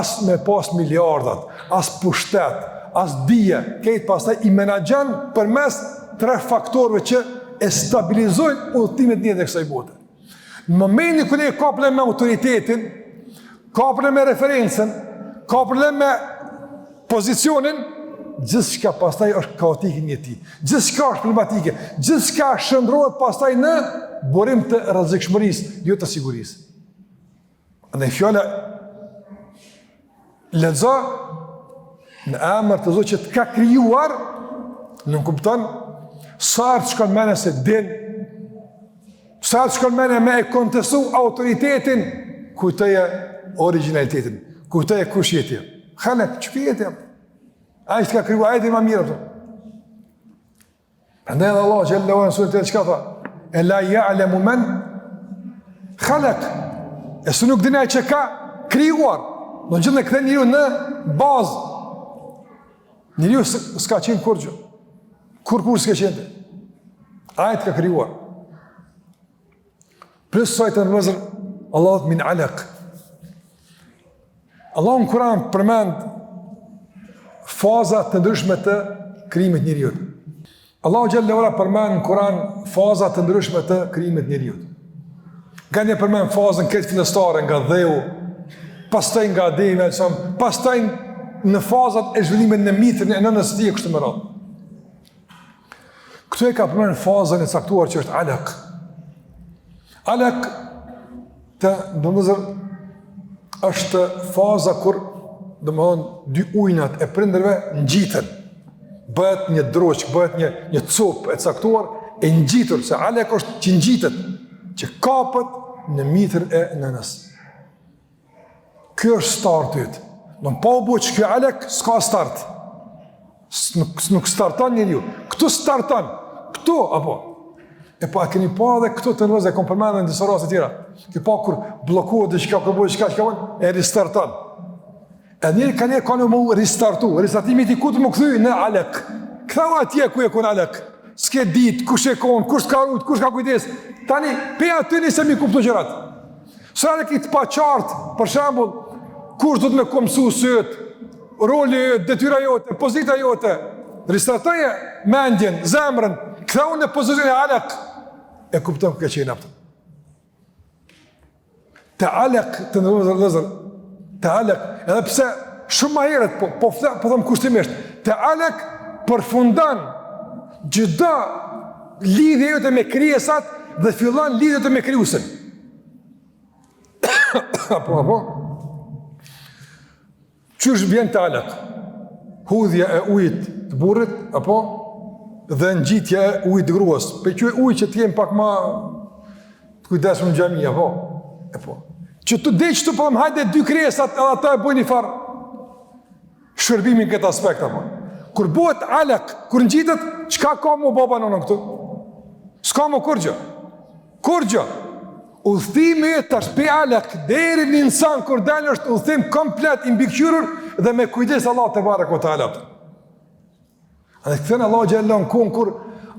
as me pas miliardat, as pushtet, as dije, këtë pastaj i menaxhan përmes 3 faktorëve që e stabilizojnë udhëtimet njëtë e kësaj bote. Në momentin kur ne ka problem me autoritetin, ka problem me referencën, ka problem me pozicionin, gjithçka pastaj është kaotike në jetë. Gjithçka është problematike, gjithçka shndrohet pastaj në burim të rrezikshmërisë, jo të sigurisë. Në fjala lexo në emër të Zotit që të ka krijuar, nuk kupton sa të shkon mendja se din, sa të shkon mendja me e kontestu autoritetin, kujtoje originalitetin, kujtoje kush je ti. Khalek, ç'ke je ti? Ai që ka krijuar ai dhe më mirë ato. Prandaj Allah xhallahu ala sura çka tha? E la ya'lamu man khalaq. E së nuk dinaj që ka krijuar. Do të gjithë kthen njeriu në bazë. Njeriu s'ka qenë kur gjë. Kur s'ka qenë. Ai të ka krijuar. Plus sa të nëzër Allah min alaq. Allah në Kur'an përmend faza të ndryshme të krijimit njeriut. Allahu xhallahu ala përmend në Kur'an faza të ndryshme të krijimit njeriut. Nga një përmend fazën këtë fillestare nga dheu, pastaj nga Ademi, pastaj në fazat e zhvillimit në mitën e nënës tij kështu me radhë. Këtu e ka përmend fazën e caktuar që është alaq. Alaq të domethënë është faza kur domethënë dy ujnat e prindërve ngjiten. Bëhet një droç, bëhet një copë e caktuar e ngjitur, se alaq është që ngjitet, që kapet në mitër e nënës. Kjo është starti yt. Don pa u bë që kjo alaq s'ka start. Nuk starton njeriu. Ktu starton. Ktu apo. E pa keni pa edhe këtu të nëzë e kom përmendën në disa raste tjera. Ki pa kur blokohet diçka, kur bëhet diçka, e ristarton. E njëri ka në më ristartu. Ristartimi ti ku të më kthy në alaq. Ktheu atje ku e kon alaq. S'ke ditë kush e kon, kush ka rujt, kush ka kujdes. Tani pe aty nisem mi kuptoj gjërat. Sa alaq i të paqartë, për shembull, kush do të më mësu syt, roli, detyra jote, pozita jote. Ristartoje mendjen, zemrën, ktheu në pozicionin e alaq. E kuptëm këtë që i naptëm. Të alaq, të nërëzër, të alaq, edhe pse shumë ma heret, po thëmë kushtimisht, të alaq përfundan gjitha lidhje jote me krijesat dhe fillan lidhje jote me krijuesin. Apo. Qysh vjen të alaq? Hudhja e ujit të burrit, apo? Dhe ngjitja e ujit të gruas. Për që ujë që t'jem pak ma të kujdesur në xhamia, po. Që të deq të përëm hajde dy krijesat edhe ata e bojnë një farë shërbimin këtë aspekt, apo. Kur bëhet alaq, kur ngjitet, çka ka mu baba nënë këtu? S'ka mu kur gjë. Kur gjë. Udhëtimi tash pe alaq deri në insan kur dalë është udhëtim komplet i mbikëqyrur dhe me kujdes Allah te barekuhu te ala. A dhe këthënë Allah gjellon kënë kur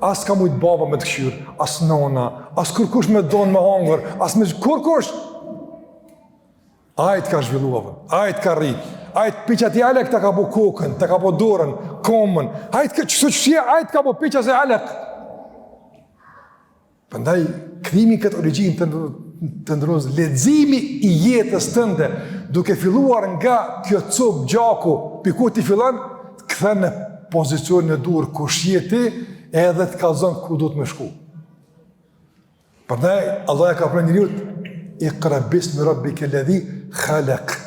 as ka mujtë baba me të këshyrë, as nona, as kërkush me donë me hangër, as me kërkush. Ajt ka zhvilluavën, ajt ka rritë, ajt piqa ti alek të ka bu kokën, të ka bu dorën, komën, ajt ka ajt ka bu piqa se alek. Përndaj, këthimi këtë origin të ndërëzë, ledzimi i jetës tënde, duke filluar nga kjo copë gjaku, piku ti fillan, këthën në pozicionin e dur kush je ti, edhe të kallzon ku do të më shku. Prandaj Allah e ka thënë njeriut, iqra bismi rabbika alladhi khalaq.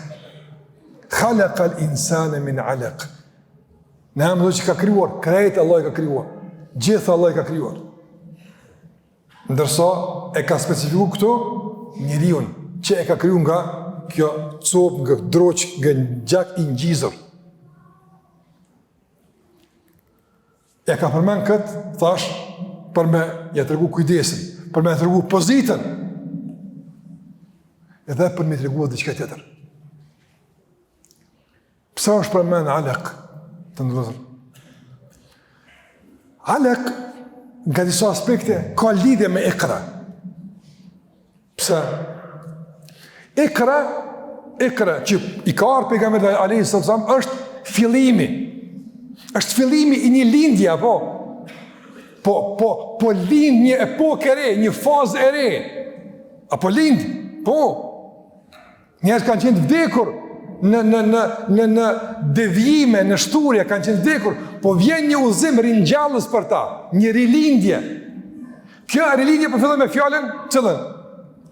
Khalaqa al-insana min 'alaq. Në emrin që ka krijuar, krejt Allah e ka krijuar. Gjithë Allah e ka krijuar. Ndërsa e ka specifikuar këtu njeriun që e ka krijuar nga kjo copë, nga droç, nga gjak i ngjizur. E ka përmen këtë, thash, për me ja të regu kujdesin, për me të regu pozitën, edhe për me të regu dhe qëka tjetër. Pësa është përmen alaq, të ndërëzër? Alaq, nga disa aspekte, ka lidhje me ikra. Pësa? Ikra, që i ka arë pejgamberi alayhi sallam, është fillimi. është fillimi i një lindje, apo? Po lind një epokë e re, një fazë e re. Apo lind? Po. Njerëz kanë qenë vdekur në devijime, në shturje, kanë qenë vdekur, po vjen një udhëzim ringjallës për ta, një rilindje. Kjo rilindje po fillon me fjalën cëllën?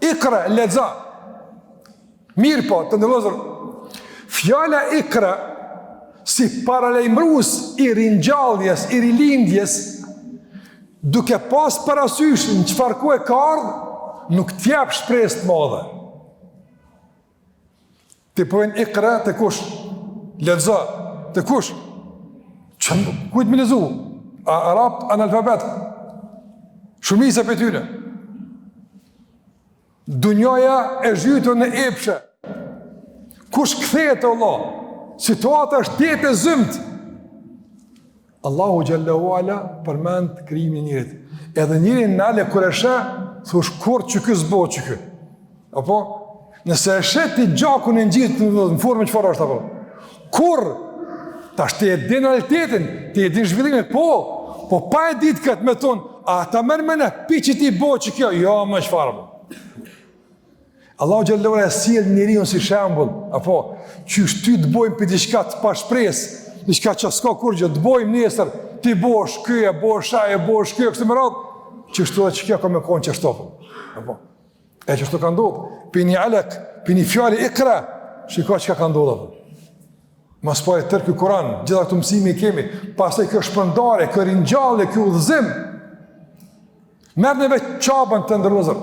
Ikra, lexo. Mirë po, të ndërlozur. Fjala ikra si paralajmërues i ringjalljes, i rilindjes, duke pas parasysh në çfarë ku e ka ardhur, nuk t'jap shpresë të madhe. Ti pojnë ikra të kush? Lexo, të kush? Kujt me lezu? Arab, analfabet. Shumica për tyre. Dunjoja e zhytur në epshe. Kush kthehet Allah? Situata është jetë e zymt. Allahu Gjallahu Ala përmend krijimin e njerit. Edhe njëri në ale kur e shë, thush kur që ky zbo që ky. Apo? Nëse e shet ti gjakun e ngjitur në formë çfarë është apo? Kur tash ti e din realitetin, ti e din zhvillimin, po pa e ditë këtë me ton, a ta merr me ne piçi ti bo që kjo, jo më çfarë. Allahu Gjallahu Ala sjell njeriu si shembull, apo qysh ty të bojmë për diçka të pa shpresë, diçka që s'ka kurrë, të bojmë nesër, ti bosh ky, e bosh ai, e bosh ky, kështu më radh, çështu që kjo ka me kon çështo. Apo e çështo ka ndodhur. Pini alak, pini fjali ikra, shiko që ka ndodhur. Mas po e tërë ky Kur'an, gjitha këtu mësimi i kemi, pastaj kjo shpërndare, kjo ringjallje, kjo udhëzim. Merrni vetë çapën të ndërlozur.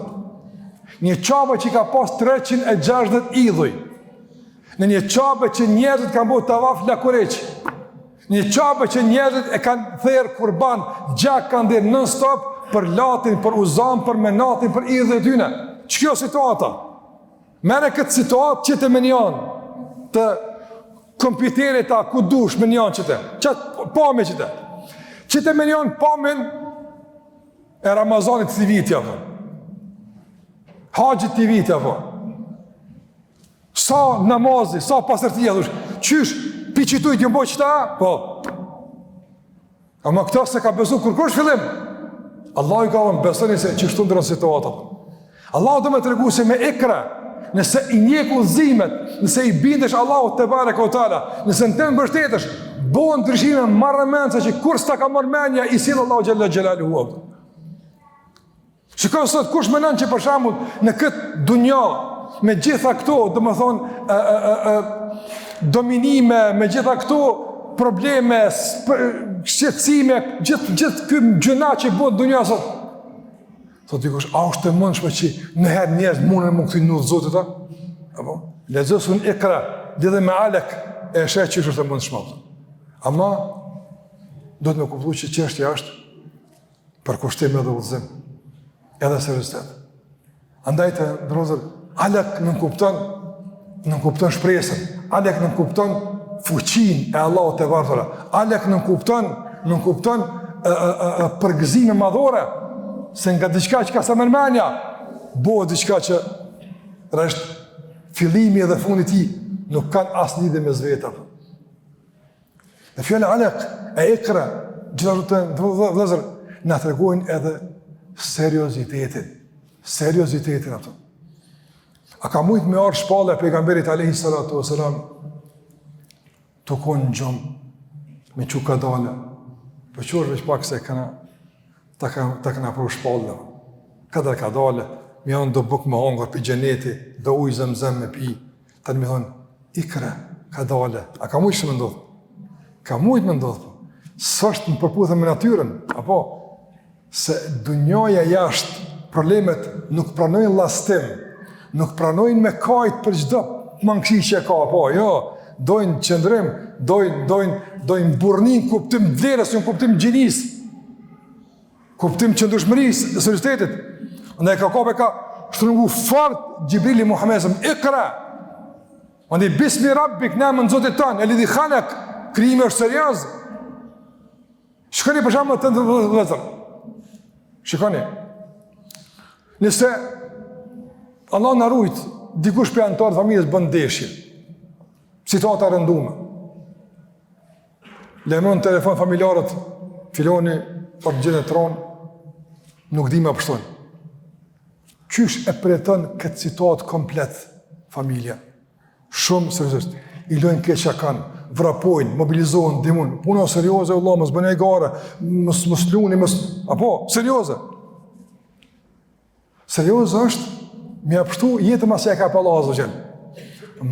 Një çapë që ka pas 360 idhuj. Në një çapë që njerëzit kanë bërë tavaf lakureq. Një çapë që njerëzit e kanë thërë kurban, gjak kanë dhënë non stop për latin, për uzan, për menatin, për idhën e tyre. Ç'kjo situata? Merë këtë situatë që të menjan, të kompjuterit ta ku dush menjan që të, qatë pame që të. Që të menjan pamen e Ramazanit të vitja, Hajit të vitja, sa namazi, sa pasërtia, qysh, pi qitu i t'jë mbo qëta, po. Ama këta se ka besu, kërkosh fillim, Allah i ka dhe më besoni se qështu ndërën situatat. Allah do me të regu se me ikra, nëse i njek udhëzimet, nëse i bindesh Allahu te bareke o taala, nëse në të mbështetesh, bën ndryshime marrëmendse që kur s'ta ka marrë mendja i sill Allahu xhalla xhelaluhu. Shikoj sot kush mendon që për shembull në këtë dunjë me gjitha këto, domethënë dominime, me gjitha këto probleme, shqetësime, gjithë ky gjëna që bën dunja sot. Thot dikush, a është të mundshme që nëherë njerëz mundën më kthin në udhë Zotit ta? Apo? Lexosun ikra, lidhe me alek e sheh që është të mundshme. Ama do të më kuptoj që çështja është për kushtim edhe udhëzim, edhe seriozitet. Andaj të ndrozur, alek nuk kupton shpresën, alek nuk kupton fuqinë e Allahut te varfëra, alek nuk kupton përgëzime madhore. Se nga diçka që ka sa mërmenja, bëhet diçka që rresht fillimi dhe fundi ti nuk kanë asë lidhje me zveta. Dhe fjallë alek e ikra, gjithashtu të vëllezër, na tregojnë edhe seriozitetin ato. A ka mujt me arë shpallë e pejgamberit alayhi salatu wasalam të konë në gjumë, me që ka dale, për qërë veç pak se ta këna pru shpallë, këdër ka dale, mi janë do buk më hongër për gjeneti, do ujë zemzem me pi, të në mi thonë, ikra, ka dale, a ka mujtë që më ndodhë? Ka mujtë më ndodhë, së është në përputhën me natyren, apo, se dunjoja jashtë, problemet nuk pranojnë lastim, nuk pranojnë me kajt për gjdo mangësi që ka, apo, jo, dojnë qëndrim, dojnë burnin, kuptim dlerës, një kuptim gjenisë, kuptim qëndrueshmërisë dhe seriozitetit. Andaj ka kape ka shtrëngu fort Gjibrili Muhammedëm, ikra. Andaj bismi rabbik, ne më në Zotit tanë, e lidhi khalak, krijimi është serioz. Shikoni për shembull të ndërvëzër. Shikoni. Nëse Allah na rujt, dikush për anëtarë familjes bën ndeshje. Situata rëndume. lemron telefon familjarët, filoni për në gjenë e tronë, nuk di me pështonë. Qysh e përjeton këtë situatë komplet familja? Shumë seriozisht. I lojnë keqa kanë, vrapojnë, mobilizohen, dimun. Puna serioze, Allah, mos bëni gare, mos luni, apo, serioze. Serioze është me apështu jetë mas e ka për Allah azza wa jall.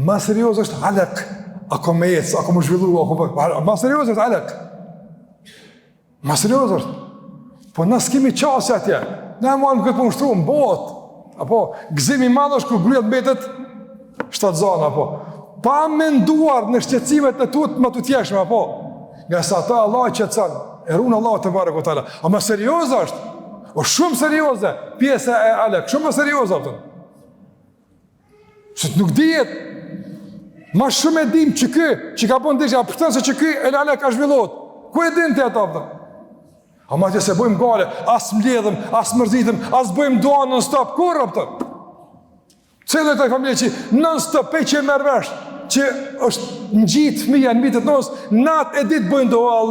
Ma serioze është alek, ako me jetës, ako më zhvillu, ma serioze është alek. Ma serioze është. Po nësë kemi qasë atje, ne marim këtë për mështru, në botë. Apo, gëzimi madh është kur gruaja mbetet shtatzana, apo. Pa menduar në shqetësimet e tut më të tjeshme, apo. Nga sa ta Allah i qetëson, e runë Allah te barekuhu teala. A më serioze është? O shumë serioze, pjesa e alek, shumë më serioze atë. Se nuk dihet. Ma shumë e dim që ka bën ndeshja, përshtan se që ky e alek ka zhvillohet. Ku e din ti ato? Ama që se bëjmë gale, as mbledhëm, as mërzitëm, as bëjmë dua non-stop, kur rëpëtën? Cëllë e të familje që non-stop e që e mërvesh, që është në gjitë fëmija në mitët nësë, natë e ditë bëjmë dua, o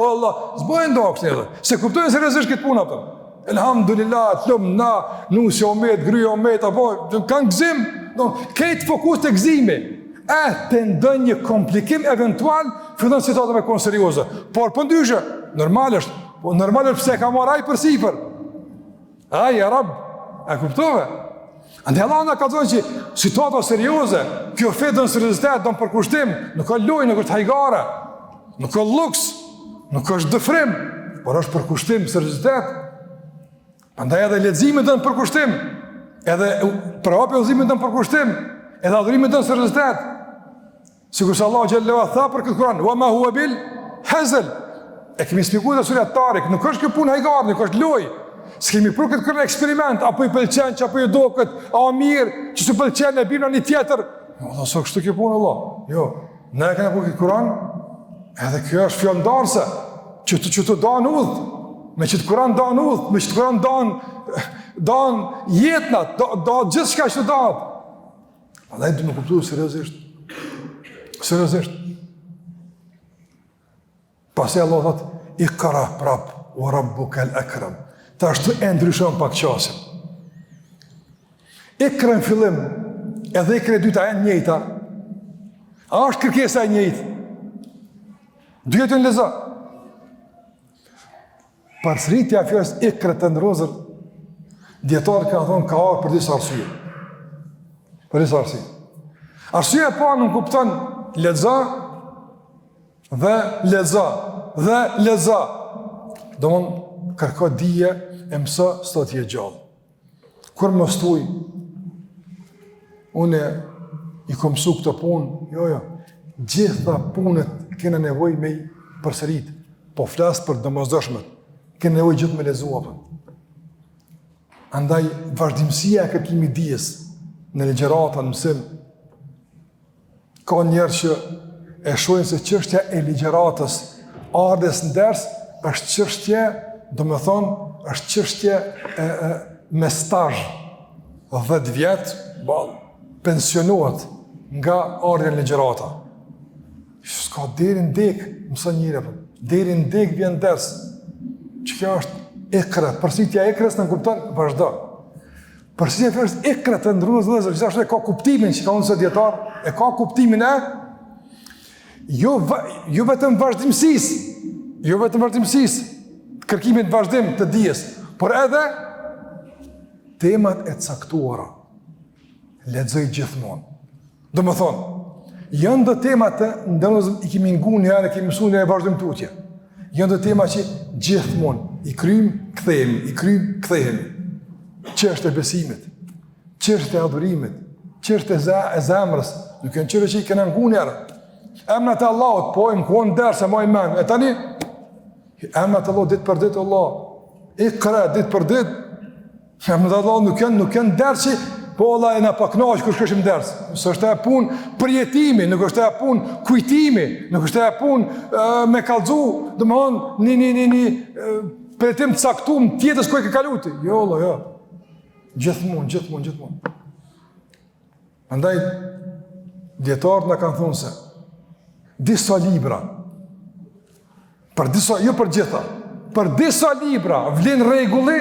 Allah, s'bëjmë dua kështë edhe, se kuptojnë se rezisht këtë puna pëtën. Elhamdulillah, të lëmë na, nusë omet, gryja omet, apo, kanë gëzim, këtë fokus të gëzimi, të ndën një komplikim eventual, fillon situatë me konë serioze. Por, për ndyshe, normal është, po normal është pse ka marrë ai për sipër. Ai ya Rab, a kuptove? Andaj Allah na ka thënë që situata serioze, kjo fetën seriozitet, don përkushtim, nuk ka lojë, nuk është hajgare, nuk ka luks, nuk është dëfrim, por është përkushtim, seriozitet. Andaj edhe leximi don përkushtim, edhe prapë udhëzimi don përkushtim, edhe adhurimi don seriozitet. Sikur se Allah xhallahu tha për këtë Kur'an, wa ma huwa bil hazl. E kemi spjeguar në surën Tarik, nuk është kjo punë hajgare, nuk është lojë. S'kemi për këtë kërë eksperiment, apo i pëlqen që apo i do këtë, a mirë, që s'u pëlqen e bina një tjetër. Allah, so kështu kjo punë, Allah. Jo, ne e kena për këtë Kur'an, edhe kjo është fjallë ndarëse, që të danë udhë, me që të Kur'an danë udhë, me që të Kur'an danë jetënat, danë gjithë shka që të danë. Allah, e du me kuptu seriosisht. Seriosisht. Pasi Allah thot, ikra prap, o rabbuka al-akram. Ta ashtu e ndryshon pak qasim. Ikra në fillim, edhe ikra e dyta e njëjta. A është kërkesa e njëjtë? Dyjet e në leza. Përsëritja e fjalës ikra të ndrozër, dietarët kanë thonë ka ardhur për disa arsye. Për disa arsye. Arsyeja e parë nuk kupton lexo dhe leza, dhe leza. Domthon kërko dije e mëso sot je gjallë. Kur më stuj, unë i kom mësu këtë punë, jo, gjitha punët kena nevoj me i përsërit, po flasë për domosdoshmet, kena nevoj gjithë me lezua për. Andaj, vazhdimësia e kërkimi dijes në legjerata, në mësim, ka njerë që e shojnë se çështja e ligjeratës ardhes në ders është çështje, do me thonë, është çështje me stazh, 10 vjetë, pensionohet nga ardhja në ligjerata. S'ka deri në dek, mësën njëre, deri në dek vjen ders. Që kjo është ikra, përsëritja e ikrës në kupton vazhdo. Përsëritja e fjalës ikra të ndruzë dhe gjithashtu e ka kuptimin që ka unë së djetar, e ka kuptimin e jo vetëm vazhdimësisë, kërkimit vazhdim të dijes, por edhe temat e caktuara. Lexoj gjithmonë. Do më thonë, janë do temat të ndonëse i kemi ngu një herë, kemi mësuar në vazhdim tutje. Janë do tema që gjithmonë i kthehemi. Çështja e besimit, çështja e adhurimit, çështja e zemrës, nuk janë çështje që i kemi ngu një herë. Emnat e Allahut, po e mkon dersa më i men. E tani emnat e Allahut ditë për ditë Allah. Ikra ditë për ditë. Emnat e Allahut nuk janë dersi, po Allah e na paknaq kur shkoshim ders. S'është e punë përjetimi, nuk është e punë kujtimi, nuk është e punë me kallxu, domthonë një përjetim të caktuar tjetës ku e ke kaluti. Jo Allah, jo. Gjithmonë. Andaj dietarët na kanë thënë se disa libra Për disa, jo për gjitha, për disa libra vlen rregulli,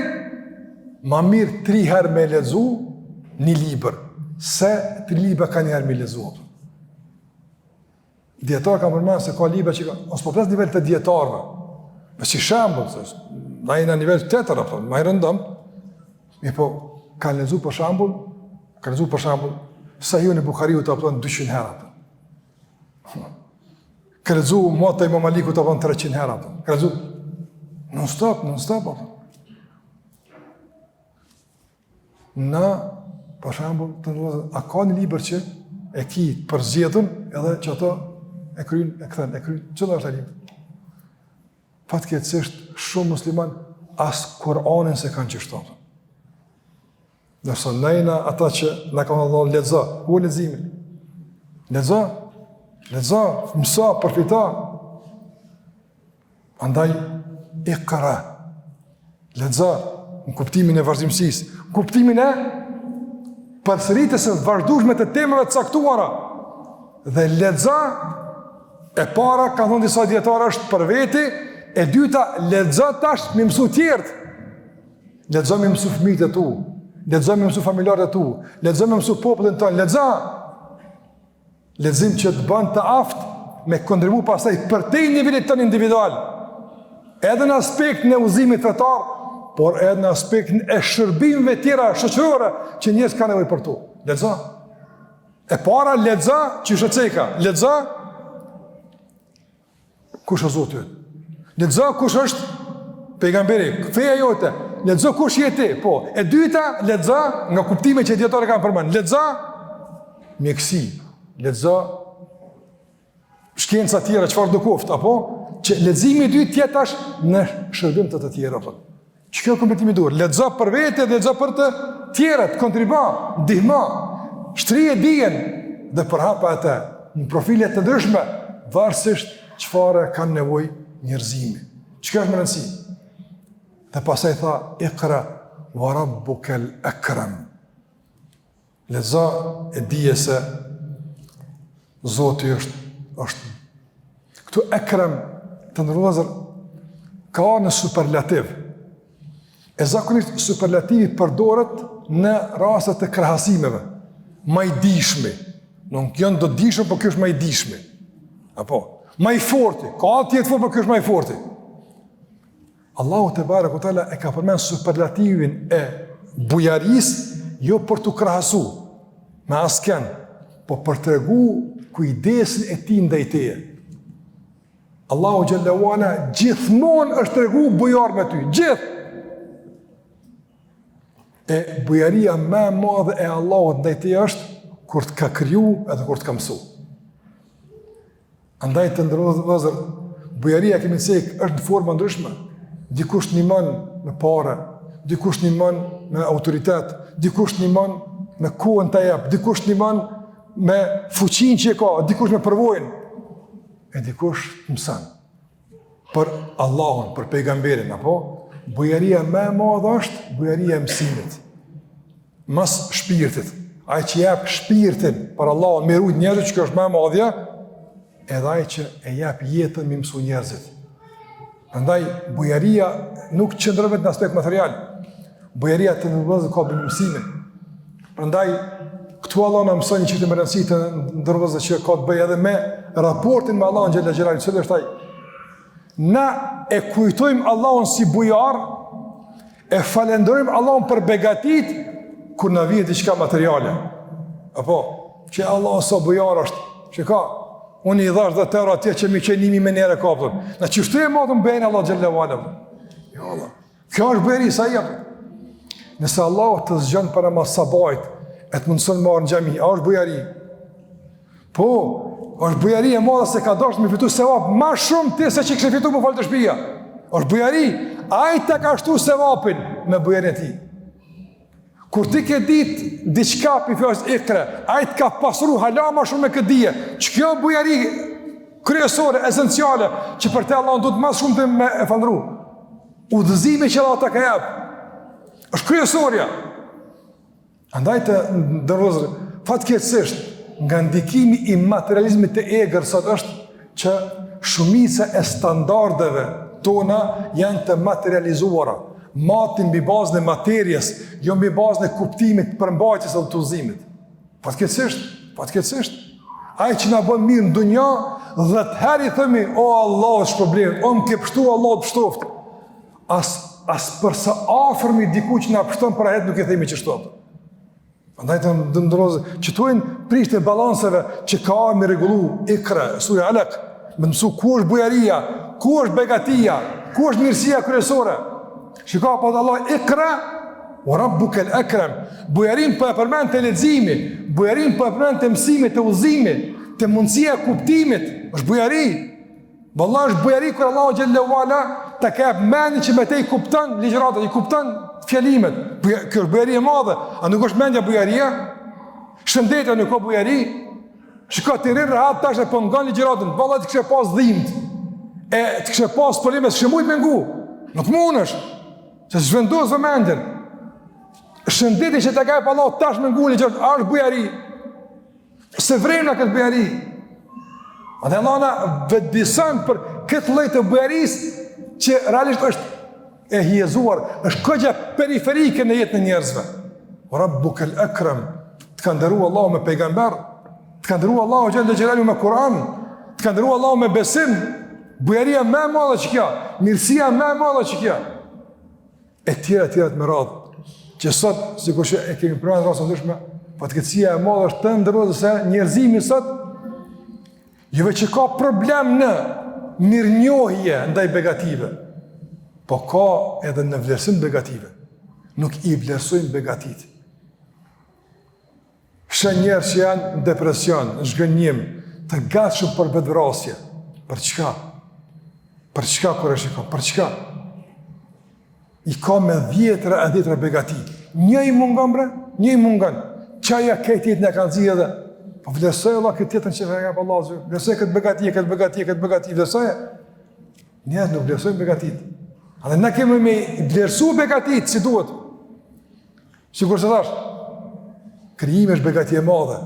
ma mirë 3 herë me lexu një libër, se 3 libra ka një herë me lexu. Dietar ka përmendur se ka libra që ose po plas nivel të dietarëve. Me si shembull, na jena nivel tjetër apo më rëndom. Mi po ka lexu për shembull, Sahihun e Buhariut apo 200 herë. Ka lexu Muwatta Imam Malikut apo 300 herë. Ka lexu non stop apo. Na, për shembull, a ka një libër që e ki përzgjedhën edhe që ato e kryen, çfarë është ai libër? Fatkeqësisht shumë musliman as Kur'anin se kanë qështu. Nërsa nejna ata që na kanë dhënë lexo, ku leximin? Lexo, mëso, përfito. Andaj iqra. Lexo në kuptimin e vazhdimësisë, kuptimin e përsëritjes së vazhdueshme të temave të caktuara. Dhe lexo e para ka thënë disa dietarë është për veti, e dyta lexo tash me mësu tjerë. Lexo me mësu fëmijët e tu, lexo me mësu familjarët e tu, lexo me mësu popullin tonë, lexo. Lexim që të bën të aftë me kontribu pastaj për te nivelit tonë individual. Edhe në aspektin e udhëzimit fetar, por edhe në aspektin e shërbimeve tjera shoqërore që njerëz kanë nevojë për to. Lexo. E para lexo që shëceka, lexo kush është Zoti. Lexo kush është pejgamberi, feja jote. Lexo kush je ti. Po, e dyta lexo nga kuptimet që dietarë kanë përmend. Lexo mjeksi, lexo shkenca të tjera çfarë do kuft, apo që leximi i dytë tjetash në shërbim të tjera apo. Çka kompletimi duhet? Lexo për vete, lexo për të tjerët, kontribuo, ndihmo, shtrije dijen dhe përhapa atë në profile të ndryshme, varësisht çfarë kanë nevojë njerëzimi. Çka është më rëndësi? Dhe pastaj tha iqra wa rabbukal akram. Lexo e dije se Zoti është. Këtu akram të ndërlozër ka në superlativ. E zakonisht superlativi përdoret në rastet të krahasimeve. Ma i dishmi. Nuk janë do dishme, por kjo është ma i dishmi. Apo, ma i forti. Ka tjetë fort, por kjo është ma i forti. Allahu te bareku teala e ka përmend superlativin e bujaris jo për të krahasu me asken, po për të tregu kujdesin e tij ndaj teje. Allahu xhallahu ala gjithmonë është tregu bujar me ty, gjithë. E bujaria më e madhe e Allahut ndaj teje është kur të ka kriju edhe kur të ka mësu. Andaj të ndërlozër, bujaria kemi thënë është në forma ndryshme. Dikush ndihmon me parë, dikush ndihmon me autoritet, dikush ndihmon me kohën të jep, dikush ndihmon me fuqinë që ka, dikush me përvojën, e dikush mëson. Për Allahun, për pejgamberin, apo bujaria më e madhe është bujaria e mësimit. Mas shpirtit, ai që jep shpirtin për Allahun, me rujt njerëzit që është më e madhja, edhe ai që e jep jetën me mësu njerëzit. Prandaj bujaria nuk qëndron vetëm në aspekt material. Bujaria të ndërlozë ka me mësimin. Prandaj këtu Allah na mëson një çështë më rëndësishme të ndërlozë që ka të bëjë edhe me raportin me Allahun xhalla xhelali, cili është ai. Na e kujtojmë Allahun si bujar, e falenderojmë Allahun për begatit kur na vjen diçka materiale. Apo që Allah sa bujar është, që ka unë i dhash dhe tërë atje që mi qenimi me njerë e kapëtën. Në qështu e matëm bëjnë Allah Gjallahu Ala. Jo Allah. Kjo është bëjri sa jepë. Nëse Allah të zgjën për e ma sabajt, e të mundësën marë në gjemi, a është bujari? Po, është bujari e madhe se ka dashtë me fitu sevap, ma shumë ti se që kështë fitu më falë të shpija. është bujari, a i të ka shtu sevapin me bujarin e ti. Kur ti ke ditë diçka për fjallës ikre, a i të ka pasru halama shumë me këtë dije, që kjo bujari kryesore, esenciale, që për te Allah në du të mas shumë të me e falëru. Udhëzimi që Allah të ka jepë, është kryesorja. Andaj të ndërrozër, fatkeqësisht, nga ndikimi i materializmit të egër sot është që shumica e standardeve tona janë të materializuara. Mati mbi bazën e materjes, jo mbi bazën e kuptimit, përmbajtjes dhe udhëzimit. Fatkeqësisht, ai që na bën mirë në dunja, 10 herë i themi, o Allah, është problem, o më ke pështu, Allah të pështoft. As përsa afërmi diku që na pështon për ahet nuk e themi që shtot. Andaj të ndërozë, që tuajnë prishtë e balanseve që ka me regullu Ikra, Surja Alaq, me të mësu ku është bujaria, ku është begatia, ku është mirësia kryesore. Shika pa dhe Allah, Ikra, o rabbukel ekrem, bujarin për e përmen të leximi, bujarin për e përmen të mësimit, të udhëzimit, të mundësia kuptimit, është bujari. Valla është bujari kër Allah Gjallahu Ala të ka mendje që me te i kuptan ligjëratat, i kuptan fjalimet. Kjo është bujari e madhe, a nuk është mendja bujaria? Shëndetja nuk ka bujari? Shika të rinë rahat tash e pëngan ligjëratën, valla të kështë pas dhimt, e të kështë pas probleme, së shemujt me ngu, nuk mund është, se së zhvendos vë mendjen. Shëndetja që të ka e pa Allah tash me ngu ligjëratën, a është bujari? Se vremna këtë bujari. A dhe Allah na vetëdijson për këtë lloj të bujaris që realisht është e hiezuar, është këgja periferike në jetën e njerëzve. Rabbukal akram, të ka ndërua Allahu me pejgamber, të ka ndërua Allahu xhalla xhelalu me Kur'an, të ka ndërua Allahu me besim, bujaria më e madhe që kjo, mirësia më e madhe që kjo. E tjera me radhë, që sot, sikur që e kemi pranuar rrasa ndryshme, fatkeqësia e madhe është të ndërua se njerëzimi sot jove që ka problem në mirënjohje ndaj begative, po ka edhe në vlerësim begative. Nuk i vlerësojnë begatit. Shë njerë që janë në depresion, në zhgënjim, të gatshëm për vetvrasje. Për çka? Për çka kur e shikon? Për çka? I ka me 10 begati. Një i mungon bre? Një i mungon. Qaja këtë jetë në kanë zi edhe. Po vlerësoj Allah këtë tjetën që nga për Allah, vlerësoj këtë begati, vlerësoj. Njerë nuk vlerësojnë begatit. A dhe ne kemi me vlerësu begatit, si duhet. Sigur se thash, krijimi është begati e madhe.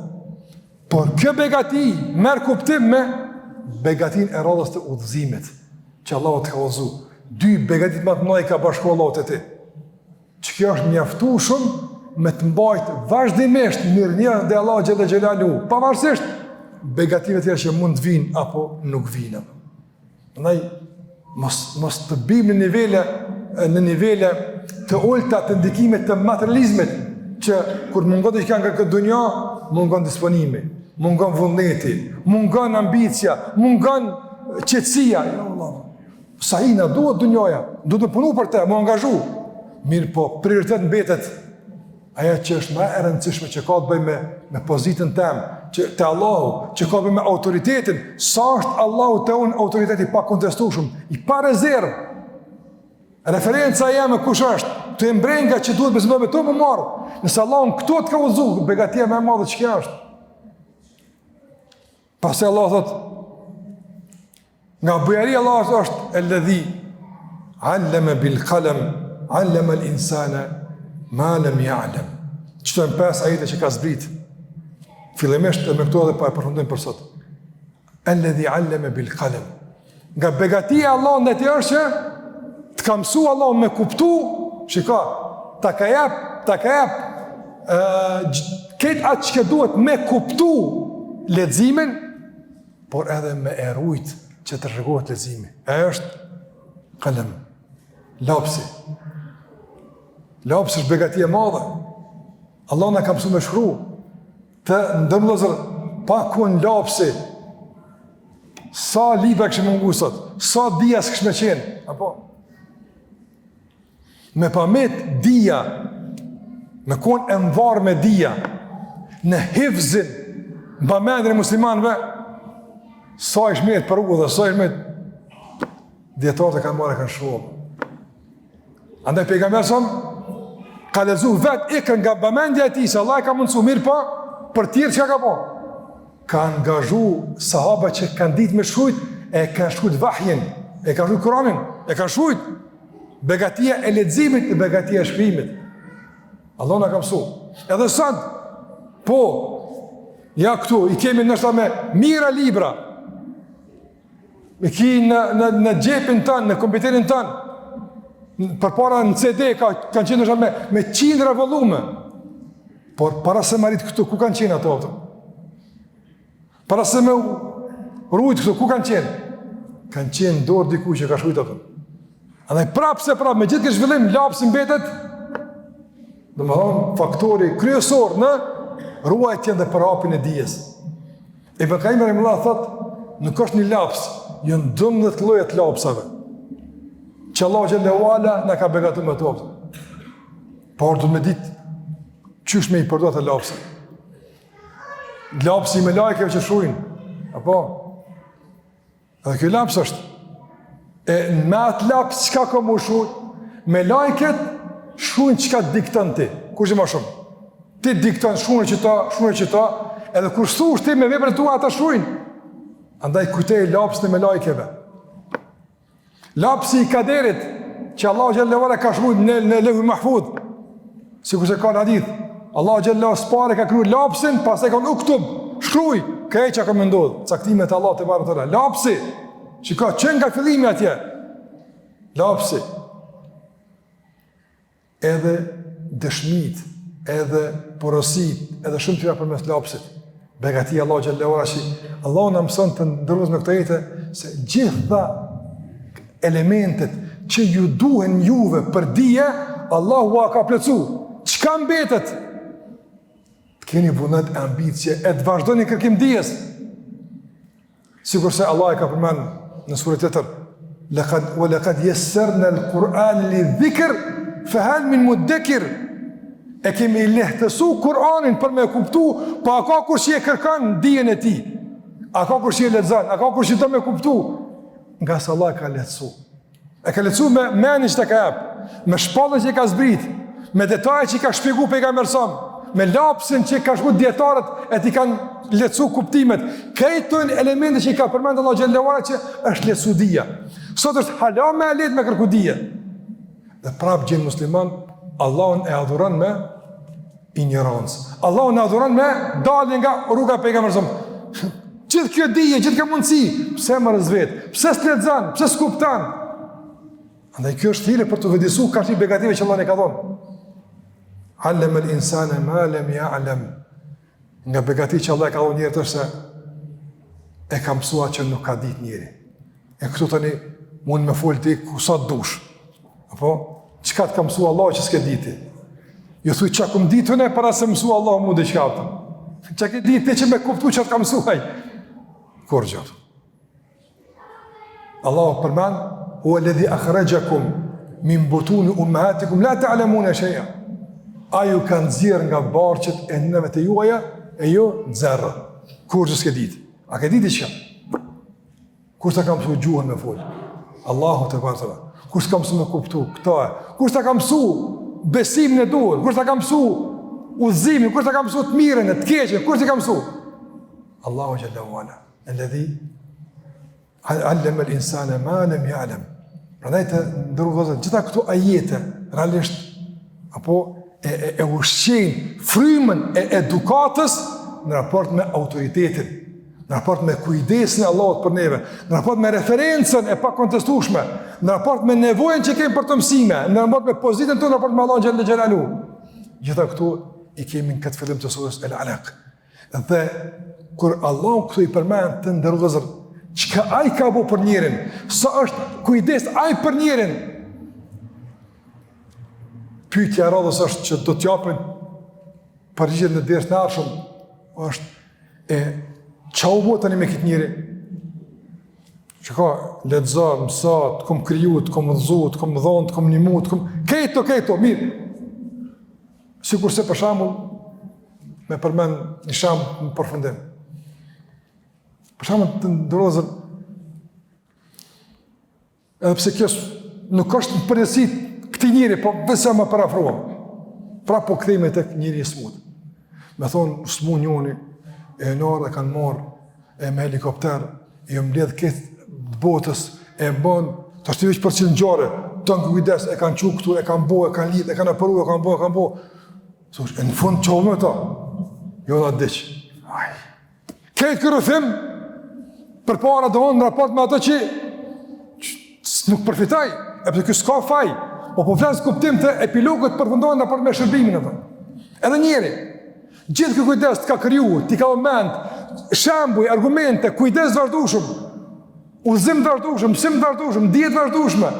Por kjo begati merë kuptim me begatin e radhës të udhëzimit, që Allah të ka udhëzu. 2 begatit më të mëdha ka bashku Allah të ti. Që kjo është mjaftu shumë, me të mbajtë vazhdimisht mirënjohjen dhe Allah xhalla xhelalu, pavarësisht begative tjera që mund të vinë apo nuk vinë. Prandaj mos të bim në nivele të ulta të ndikimit të materializmit, që kur mungon të kanë nga këtë dunja, mungon disponimi, mungon vullneti, mungon ambicia, mungon qetësia. Jo Allah. Sa i na duhet dunjoja, duhet të punu për të, më angazhu. Mirë po, prioritet mbetet aja që është më e rëndësishme që ka të bëj me pozitën tem, që të Allahu, që ka të bëj me autoritetin, sa është Allahu të unë autoriteti pa kontestushum, i pa rezervë. Referenca jeme kush është, të e mbrenga që duhet besimdoj me to më marë, nëse Allahu në këto të ka uzu, begatia me madhe që kja është. Pasë Allah thot, nga bujari Allah është e ledhi, alleme bil kalem, alleme l'insane, ma lem ja'lem. Qëto e më 5 ajete që ka zbrit. Fillimisht e me këto edhe pa e përfundojmë për sot. Alladhi allama bil qalam. Nga begatia Allah në të është që të ka mësu Allah me kuptu, shika, ta ka jap këtë atë që duhet me kuptu leximin, por edhe me erujt që të rregohet leximi. E është qalam, lapsi. Lapsi është begatia madhe. Allah na ka mësu me shkru. Të ndërmëllëzër, pa kun lapsi, sa libra kështë më ngusët, sa dhja së kështë me qenë, apo? Me pamet dhja, me kun e mvarë me dhja, në hifzin, në pamendrin e muslimanve, sa ishme jetë për u dhe sa ishme jetë, djetarët e kanë marë e kanë shumë. Andaj pejgamber sëmë, ka lezu vetë ikën nga bëmendja e ti, se Allah e ka mundësu mirë pa, për tjerë që ka po. Ka angazhu sahaba që kanë ditë me shkujt, e kanë shkujt vahjen, e kanë shkujt Kuranin, e kanë shkujt begatia e leximit e begatia e shkrimit. Allah na ka mësu. Edhe sot, po, ja këtu, i kemi nështë me mira libra, Me ki në gjepin tënë, në kompjuterin tënë, për para në CD, kanë qenë me qindra volume. Por para se marit këtu, ku kanë qenë ato? Para se me rujt këtu, ku kanë qenë? Kanë qenë dorë diku që ka shkujt ato. Andaj prapë, me gjithë këtë zhvillim, lapsi mbetet, dhe më thonë, faktori kryesor në ruajtjen dhe përhapjen e dijes. Ibn Qayyim rahimahullah thotë, nuk është një laps, janë 12 lloje të lapsave. Që Allahu xhallahu ala na ka begatuar me to. Por do të më ditë çysh me I përdor të lapsat. Lapsi me lajkeve që shujnë, apo? Edhe kjo laps është. E me atë laps çka ka më shujnë? Me lajket shujnë çka dikton ti. Kush e më shumë? Ti dikton shujnë që ta, edhe kur thush ti me veprat tua ata shujnë. Andaj kujtej lapsin me lajkeve. Lapsi I kaderit që Allah xhallahu ala ka shkruar në Lehul Mahfuz. Sikur se ka në hadith, Allah xhallahu spare ka krijuar lapsin, pastaj ka uktub, shkruaj, këaj çka më ndodh, caktimet e Allahut te barekuta. Lapsi, që ka qenë nga fillimi atje. Lapsi. Edhe dëshmit, edhe porosit, edhe shumë tjera përmes lapsit. Begatia Allah xhallahu ala shi. Allah na mëson të ndërrojmë me këtë jetë se gjitha elementet që ju duhen juve për dije, Allahu a ka plëcu. Çka mbetet? Të keni vullnet e ambicje, e të vazhdoni kërkim dijes. Sikur se Allah e ka përmend në surën tjetër, وَلَقَدْ يَسَّرْنَا الْقُرْآنَ لِلذِّكْرِ فَهَلْ مِنْ مُدَّكِرٍ. E kemi lehtësu Kur'anin për me kuptu, pa a ka kur që e kërkan dijen e ti. A ka kur që e lexon, a ka kur që do me kuptu. Nga se Allah ka lehtësu. E ka lehtësu me menin që të ka jep, me shpallën që ka zbrit, me detaje që ka shpjegu pejgamberi sa, me lapsin që ka shku dietarët e ti kanë lehtësu kuptimet. Këto elemente që I ka përmend Allah xhallahu ala që është lehtësu dija. Sot është hala me lehtë me kërku dije. Dhe prapë gjën musliman, Allahun e adhuron me ignorancë. Allahun e adhuron me dalje nga rruga e pejgamberit. Gjithë kjo dije, gjithë kjo mundësi, pse më rëzvet, pse s'lexon, pse s'kupton? Andaj kjo është hile për të vëdësuar kaqë begative që Allah ne ka dhënë. Allama al-insana ma lam ya'lam. Nga begati që Allah e ka dhënë njerëzit është se e ka mësuar që nuk ka ditë njëri. E këtu tani mund me fol ti ku sa dush. Apo çka të ka mësuar Allah që s'ke ditë? Jo thuj çka kum ditën e para se mësua Allah mu diçka. Çka ke ditë që me kuptu që të ka mësuaj? Kur gjatë. Allahu përmend, huwa alladhi akhrajakum min butuni ummahatikum la ta'lamuna shay'a. Aju kanë nxjerr nga barqet e nënave të juaja e jo zerrë. Kur s'ke ditë. A ke ditë çka? Kur s'ka mësuar gjuhën me fol. Allahu te bartalla. Kur s'ka mësuar me kuptu këto. Kur s'ka mësuar besimin e duhur, kur s'ka mësuar udhëzimin, kur s'ka mësuar të mirën e të keqen, kur s'ka mësuar. Allahu xhallahu ala. Alladhi allama al-insana ma lam ya'lam. Prandaj të ndërrozën gjitha këto ajete realisht apo e ushqejnë frymën e edukatës në raport me autoritetin, në raport me kujdesin e Allahut për neve, në raport me referencën e pakontestueshme, në raport me nevojën që kemi për të mësime, në raport me pozitën tonë, në raport me Allahun xhallahu xhelalu. Gjitha këto I kemi në këtë fillim të surës El-Alaq. Dhe kur Allahu këtu I përmend të ndërrozën çka ai ka bu për njerin, sa është kujdes ai për njerin. Pyetja radhës është që do t'japin përgjigje në dersën e ardhshëm, është çau bo tani me këtë njeri. Që ka lexo, mëso, të kom kriju, të kom dhëzu, të kom dhon, të kom nimu, të kom këto, mirë. Sikurse për shembull me përmend një shembull në përfundim. Për shembull të ndrozën, edhe pse kjo nuk është në përgjithësi këtij njeri, po vetëm më parafrohem. Pra po kthehemi tek njëri I smut. Me thonë, smu njoni, e nërë e kanë marë me helikopter, e mbledh këtë botës, e bën, të ashtë të veç për cilë në gjare, të në kujdes, e kanë qu këtu, e kanë bo, e kanë lidh, e kanë apëru, e kanë bo. E në fund qohë me ta, jo dhe diqë. Këtë kërëthim, përpara do në raport me ato që nuk përfitaj, e përse kjo s'ka faj, po flasë kuptim të epilogët përfundojnë në raport me shërbimin ato. Edhe njeri, gjithë kjo kujdes të ka kryu, ti ka moment, shambuj, argumente, kujdes të vazhdushëm, udhëzim të vazhdushëm, mësim të vazhdushëm, dijet të vazhdushme.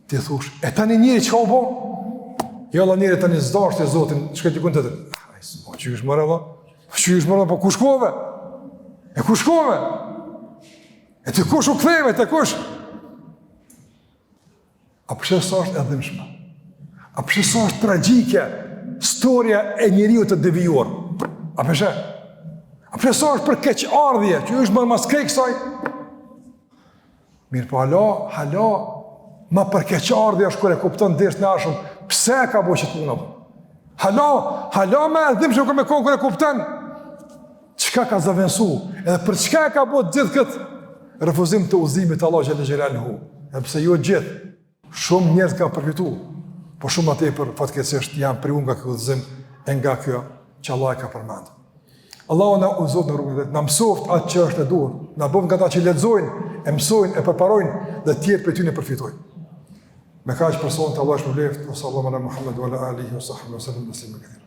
Ti thush, e tani njeri që ka u bo? Jo, la njeri tani zdasht e Zotin, shkaj t'i kënë të të. Që është mërë, që është mërë, po ku shkove? E ku shkove? E të kush u këtheve, të kush? A përshë sa është edhimshme? A përshë sa është tragjike storja e njeriu të devijuar? A përshë? A përshë sa është për keqardhje, që është mërë mas kësaj? Mirë po hala, ma për keqardhje është kër e kupton dërës në ashëm, pse ka bo që të punë? Hala me edhimshme kër me kohë kër e kupton, qka ka zavënsu, edhe për qka ka bo gjithë këtë refuzim të udhëzimit të Allah Gjellë Gjellë hu. Edhe pse jo gjithë, shumë njerëz kanë përfitu, po shumë atje për fatkeqësisht janë priu nga kjo udhëzim e nga kjo që Allah e ka përmendë. Allahu na udhëzon në rrugën e vet, na mësoft atë që është e duhur, na bën nga ata që lexojnë, e mësojnë, e përparojnë dhe të tjerë prej tyre përfitojnë. Me kaq person të Allah shpëleft, sallallahu alaihi wa sallam wa ala alihi wa sahbihi wa sallam.